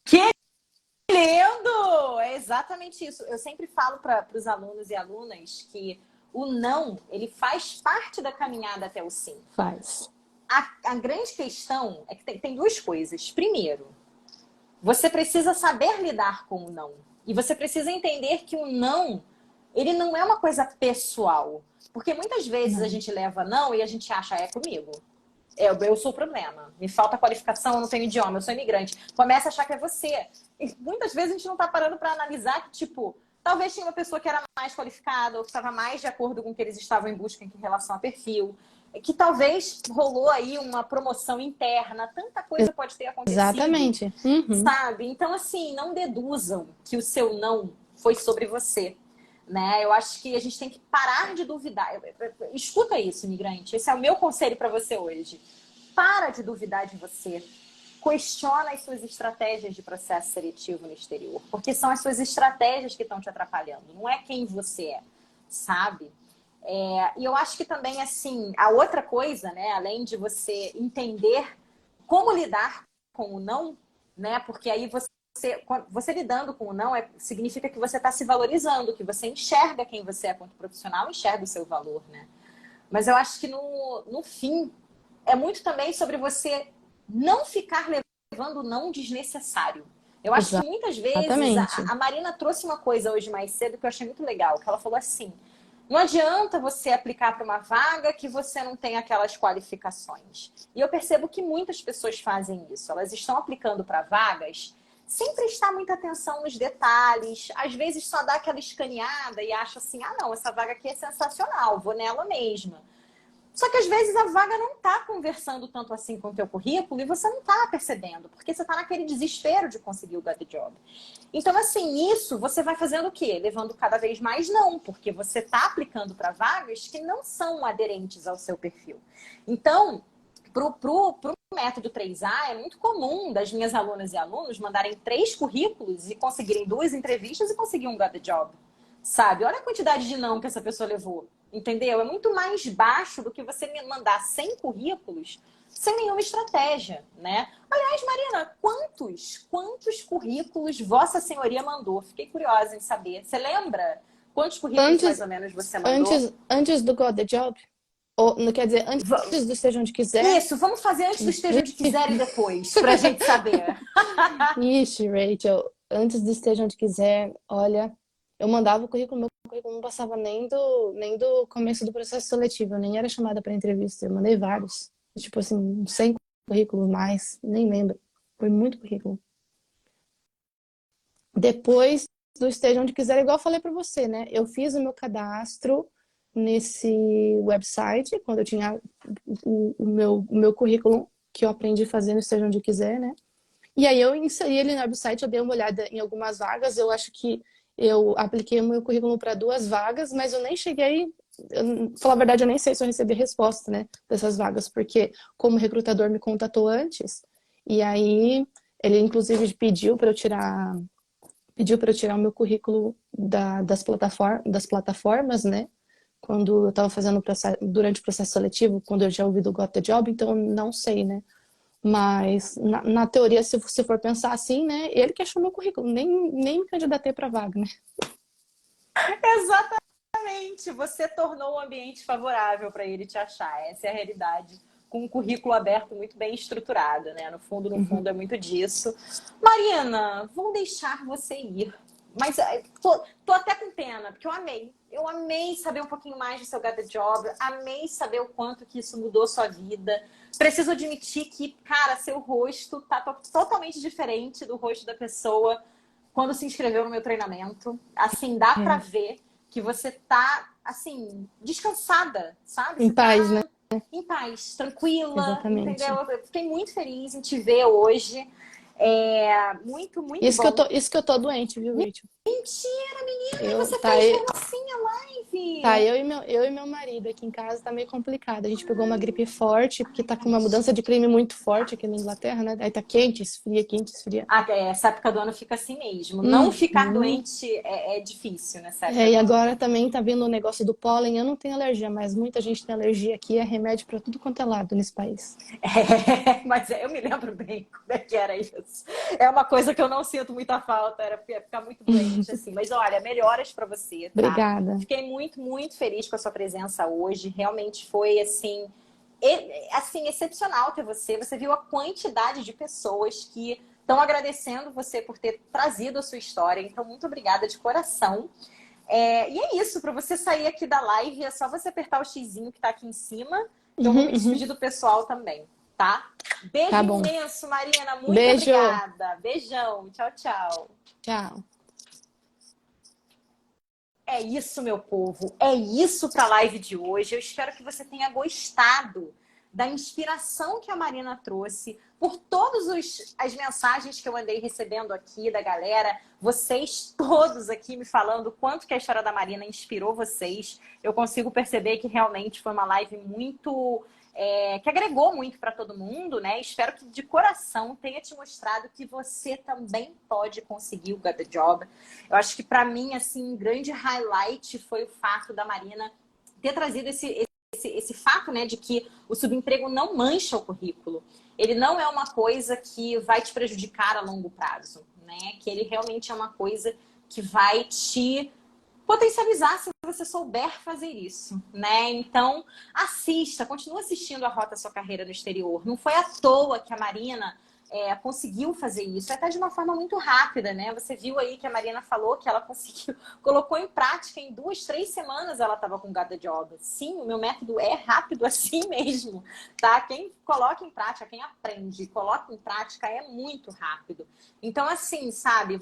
Que lindo! É exatamente isso. Eu sempre falo para os alunos e alunas que o não, ele faz parte da caminhada até o sim. Faz. A grande questão é que tem duas coisas. Primeiro, você precisa saber lidar com o não. E você precisa entender que o não, ele não é uma coisa pessoal. Porque muitas vezes a Não. gente leva não e a gente acha, é comigo. Eu sou o problema. Me falta qualificação, eu não tenho idioma, eu sou imigrante. Começa a achar que é você. E muitas vezes a gente não tá parando para analisar que, tipo, talvez tinha uma pessoa que era mais qualificada ou que estava mais de acordo com o que eles estavam em busca em relação a perfil. Que talvez rolou aí uma promoção interna. Tanta coisa pode ter acontecido, Exatamente. Uhum. sabe? Então, assim, não deduzam que o seu não foi sobre você. Né? Eu acho que a gente tem que parar de duvidar. Escuta isso, imigrante. Esse é o meu conselho para você hoje. Para de duvidar de você. Questiona as suas estratégias de processo seletivo no exterior. Porque são as suas estratégias que estão te atrapalhando. Não é quem você é, sabe? E eu acho que também, assim, a outra coisa, né? Além de você entender como lidar com o não, né? Porque aí você lidando com o não significa que você está se valorizando, que você enxerga quem você é quanto profissional, enxerga o seu valor, né? Mas eu acho que no fim é muito também sobre você não ficar levando não desnecessário. Eu acho que muitas vezes Exatamente. a Marina trouxe uma coisa hoje mais cedo que eu achei muito legal, que ela falou assim: não adianta você aplicar para uma vaga que você não tem aquelas qualificações. E eu percebo que muitas pessoas fazem isso. Elas estão aplicando para vagas sem prestar muita atenção nos detalhes, às vezes só dá aquela escaneada e acha assim, ah não, essa vaga aqui é sensacional, vou nela mesma. Só que às vezes a vaga não está conversando tanto assim com o teu currículo e você não está percebendo, porque você está naquele desespero de conseguir o Got the Job. Então, assim, isso você vai fazendo o quê? Levando cada vez mais não, porque você está aplicando para vagas que não são aderentes ao seu perfil. Então, pro método 3A, é muito comum das minhas alunas e alunos mandarem 3 currículos e conseguirem 2 entrevistas e conseguir um Got the Job. Sabe? Olha a quantidade de não que essa pessoa levou. Entendeu? É muito mais baixo do que você me mandar 100 currículos sem nenhuma estratégia, né? Aliás, Marina, quantos currículos Vossa Senhoria mandou? Fiquei curiosa em saber. Você lembra quantos currículos mais ou menos você mandou? Antes do Got the Job? Ou, não quer dizer, antes do Esteja Onde Quiser? Isso, vamos fazer antes do Esteja Onde Quiser e depois, pra gente saber. Ixi, Rachel, antes do Esteja Onde Quiser, olha, eu mandava o currículo, meu currículo não passava nem do começo do processo seletivo, eu nem era chamada para entrevista, eu mandei vários. Tipo assim, 100 currículos mais, nem lembro. Foi muito currículo. Depois do Esteja Onde Quiser, igual eu falei para você, né? Eu fiz o meu cadastro nesse website, quando eu tinha o meu currículo, que eu aprendi a fazer no Esteja Onde Quiser, né? E aí eu inseri ele no website, eu dei uma olhada em algumas vagas, eu acho que eu apliquei o meu currículo para 2 vagas, mas eu nem cheguei, falar a verdade, eu nem sei se eu recebi resposta, né, dessas vagas, porque como o recrutador me contatou antes, e aí ele inclusive pediu para eu tirar o meu currículo das plataformas, né, quando eu estava fazendo durante o processo seletivo, quando eu já ouvi do Got the Job, então eu não sei, né. Mas, na teoria, se você for pensar assim, né? Ele que achou meu currículo, nem me candidatei para vaga, né? Exatamente, você tornou o ambiente favorável para ele te achar. Essa é a realidade, com um currículo aberto muito bem estruturado, né? No fundo é muito disso. Marina, vou deixar você ir. Mas tô até com pena, porque eu amei. Eu amei saber um pouquinho mais do seu Got the Job, amei saber o quanto que isso mudou sua vida. Preciso admitir que, cara, seu rosto tá totalmente diferente do rosto da pessoa quando se inscreveu no meu treinamento. Assim, dá pra É. ver que você tá, assim, descansada, sabe? Em Você paz, né? tá em paz, tranquila, entendeu? Exatamente. Eu fiquei muito feliz em te ver hoje. Muito, muito Isso que eu bom. tô, isso que eu tô doente, viu, Rachel? Mentira, menina! E Eu, você tá, fez mesmo assim a tá, live? eu e meu marido aqui em casa tá meio complicado. A gente pegou uma gripe forte, porque tá com uma mudança de clima muito forte aqui na Inglaterra, né? Aí tá quente, esfria, quente, esfria. Essa época do ano fica assim mesmo. Não ficar Uhum. doente é difícil nessa época É, e do ano. agora também tá vindo o negócio do pólen. Eu não tenho alergia, mas muita gente tem alergia aqui. É remédio pra tudo quanto é lado nesse país. Mas eu me lembro bem como é que era isso. É uma coisa que eu não sinto muita falta, era ficar muito doente, assim. Mas olha, melhoras pra você, tá? Obrigada. Fiquei muito, muito feliz com a sua presença hoje. Realmente foi, assim, excepcional ter você. Você viu a quantidade de pessoas que estão agradecendo você por ter trazido a sua história. Então, muito obrigada de coração. E é isso, para você sair aqui da live, é só você apertar o xizinho que tá aqui em cima, que eu vou me despedir do pessoal também, tá? Beijo Tá bom. imenso, Marina. Muito Beijo. obrigada. Beijão. Tchau, tchau. Tchau. É isso, meu povo. É isso para a live de hoje. Eu espero que você tenha gostado da inspiração que a Marina trouxe, por todas as mensagens que eu andei recebendo aqui da galera, vocês todos aqui me falando o quanto que a história da Marina inspirou vocês. Eu consigo perceber que realmente foi uma live muito... que agregou muito para todo mundo, né? Espero que de coração tenha te mostrado que você também pode conseguir o Got the Job. Eu acho que para mim, assim, um grande highlight foi o fato da Marina ter trazido esse fato, né, de que o subemprego não mancha o currículo. Ele não é uma coisa que vai te prejudicar a longo prazo, né? Que ele realmente é uma coisa que vai te potencializar se você souber fazer isso, né? Então, assista, continua assistindo a Rota Sua Carreira no Exterior. Não foi à toa que a Marina conseguiu fazer isso, até de uma forma muito rápida, né? Você viu aí que a Marina falou que ela conseguiu, colocou em prática em 2, 3 semanas ela estava com Got the Job. Sim, o meu método é rápido assim mesmo, tá? Quem coloca em prática, quem aprende, coloca em prática é muito rápido. Então, assim, sabe,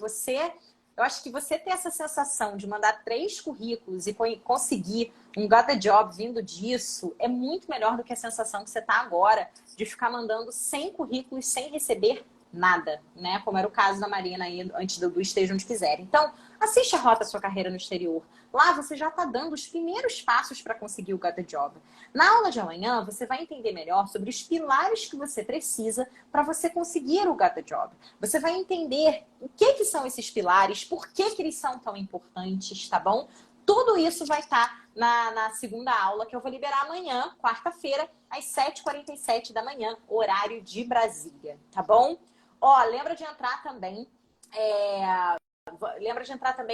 eu acho que você ter essa sensação de mandar 3 currículos e conseguir um Got the Job vindo disso é muito melhor do que a sensação que você está agora de ficar mandando 100 currículos sem receber nada, né? Como era o caso da Marina aí antes do Esteja Onde Quiser. Então, assiste a Rota Sua Carreira no Exterior. Lá você já está dando os primeiros passos para conseguir o Got the Job. Na aula de amanhã, você vai entender melhor sobre os pilares que você precisa para você conseguir o Got the Job. Você vai entender o que são esses pilares, por que eles são tão importantes, tá bom? Tudo isso vai estar na segunda aula, que eu vou liberar amanhã, quarta-feira, às 7h47 da manhã, horário de Brasília, tá bom? Ó, lembra de entrar também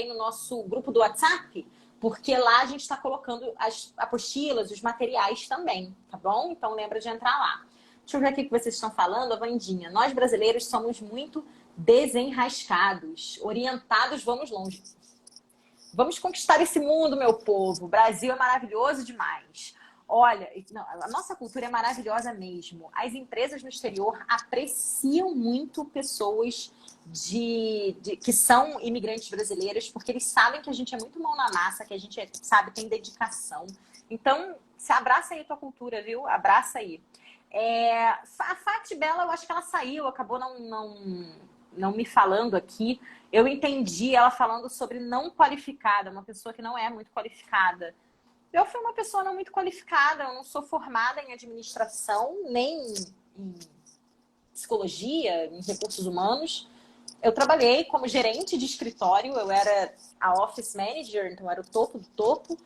no nosso grupo do WhatsApp, porque lá a gente está colocando as apostilas, os materiais também, tá bom? Então lembra de entrar lá. Deixa eu ver aqui o que vocês estão falando, a Vandinha. Nós brasileiros somos muito desenrascados, orientados, vamos longe. Vamos conquistar esse mundo, meu povo. O Brasil é maravilhoso demais. Olha, não, a nossa cultura é maravilhosa mesmo. As empresas no exterior apreciam muito pessoas que são imigrantes brasileiros, porque eles sabem que a gente é muito mão na massa, que a gente, sabe, tem dedicação. Então, se abraça aí a tua cultura, viu? Abraça aí. A Fati Bela, eu acho que ela saiu, acabou não me falando aqui. Eu entendi ela falando sobre não qualificada, uma pessoa que não é muito qualificada. Eu fui uma pessoa não muito qualificada, eu não sou formada em administração, nem em psicologia, em recursos humanos. Eu trabalhei como gerente de escritório, eu era a office manager, então eu era o topo do topo.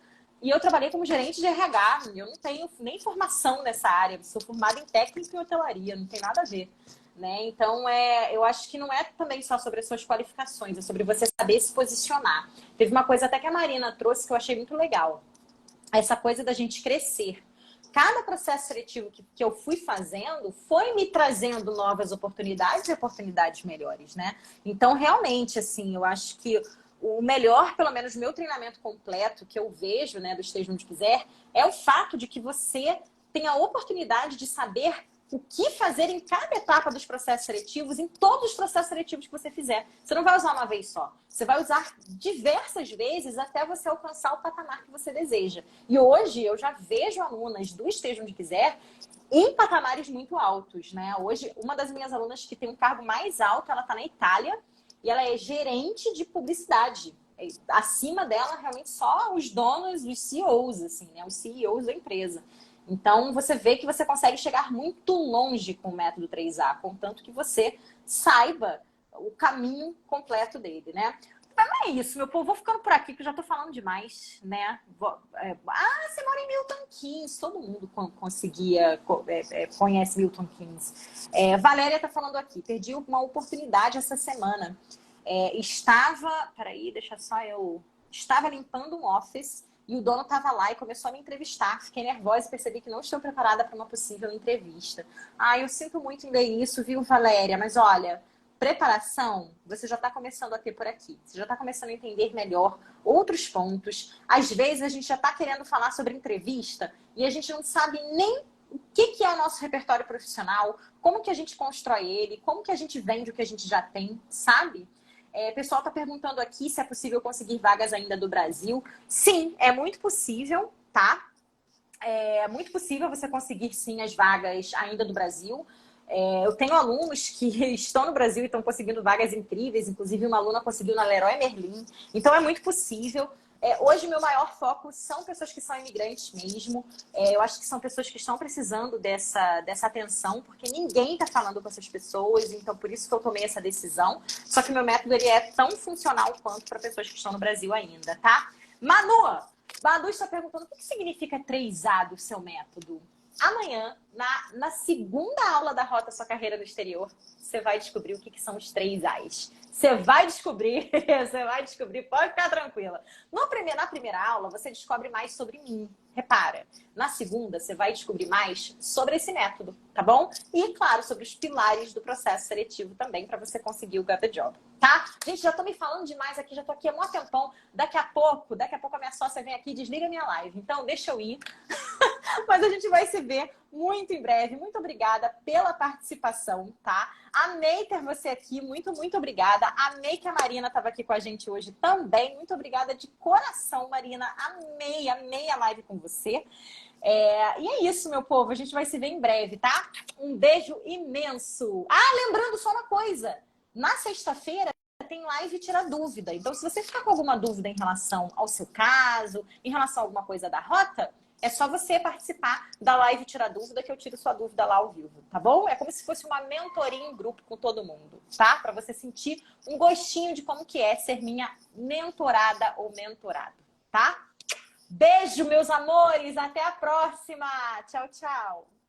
E eu trabalhei como gerente de RH, eu não tenho nem formação nessa área, sou formada em técnica e hotelaria, não tem nada a ver. Né? Então, eu acho que não é também só sobre as suas qualificações, é sobre você saber se posicionar. Teve uma coisa até que a Marina trouxe que eu achei muito legal. Essa coisa da gente crescer. Cada processo seletivo que eu fui fazendo foi me trazendo novas oportunidades e oportunidades melhores, né? Então, realmente, assim, eu acho que o melhor, pelo menos meu treinamento completo que eu vejo, né, do Esteja Onde Quiser, é o fato de que você tem a oportunidade de saber o que fazer em cada etapa dos processos seletivos, em todos os processos seletivos que você fizer. Você não vai usar uma vez só. Você vai usar diversas vezes até você alcançar o patamar que você deseja. E hoje eu já vejo alunas do Esteja Onde Quiser em patamares muito altos, né? Hoje, uma das minhas alunas que tem um cargo mais alto, ela está na Itália e ela é gerente de publicidade. Acima dela, realmente, só os donos, os CEOs, assim, né? Os CEOs da empresa. Então, você vê que você consegue chegar muito longe com o método 3A, contanto que você saiba o caminho completo dele, né? Mas não é isso, meu povo. Vou ficando por aqui, que eu já tô falando demais, né? Você mora em Milton Keynes. Todo mundo conhece Milton Keynes. Valéria tá falando aqui. Perdi uma oportunidade essa semana. Estava limpando um office e o dono estava lá e começou a me entrevistar. Fiquei nervosa e percebi que não estou preparada para uma possível entrevista. Eu sinto muito em ler isso, viu, Valéria? Mas olha, preparação, você já está começando a ter por aqui. Você já está começando a entender melhor outros pontos. Às vezes a gente já está querendo falar sobre entrevista e a gente não sabe nem o que é o nosso repertório profissional, como que a gente constrói ele, como que a gente vende o que a gente já tem, sabe? O pessoal está perguntando aqui se é possível conseguir vagas ainda do Brasil. Sim, é muito possível, tá? É muito possível você conseguir, sim, as vagas ainda do Brasil. Eu tenho alunos que estão no Brasil e estão conseguindo vagas incríveis. Inclusive, uma aluna conseguiu na Leroy Merlin. Então, é muito possível. Hoje, meu maior foco são pessoas que são imigrantes mesmo. Eu acho que são pessoas que estão precisando dessa atenção, porque ninguém está falando com essas pessoas, então por isso que eu tomei essa decisão. Só que meu método ele é tão funcional quanto para pessoas que estão no Brasil ainda, tá? Manu está perguntando o que significa 3A do seu método. amanhã, na segunda aula da Rota Sua Carreira no Exterior, você vai descobrir o que são os 3 As. Você vai descobrir, pode ficar tranquila. Na primeira aula, você descobre mais sobre mim. Repara, na segunda, você vai descobrir mais sobre esse método, tá bom? E, claro, sobre os pilares do processo seletivo também, para você conseguir o Got the Job, tá? Gente, já tô me falando demais aqui, já tô aqui há um tempão. Daqui a pouco a minha sócia vem aqui e desliga a minha live. Então, deixa eu ir. Mas a gente vai se ver muito em breve. Muito obrigada pela participação, tá? Amei ter você aqui. Muito, muito obrigada. Amei que a Marina estava aqui com a gente hoje também. Muito obrigada de coração, Marina. Amei a live com você. E é isso, meu povo. A gente vai se ver em breve, tá? Um beijo imenso. Lembrando só uma coisa. Na sexta-feira tem live Tira Dúvida. Então, se você ficar com alguma dúvida em relação ao seu caso, em relação a alguma coisa da rota, é só você participar da live Tira Dúvida que eu tiro sua dúvida lá ao vivo, tá bom? É como se fosse uma mentoria em grupo com todo mundo, tá? Para você sentir um gostinho de como que é ser minha mentorada ou mentorado, tá? Beijo, meus amores! Até a próxima! Tchau, tchau!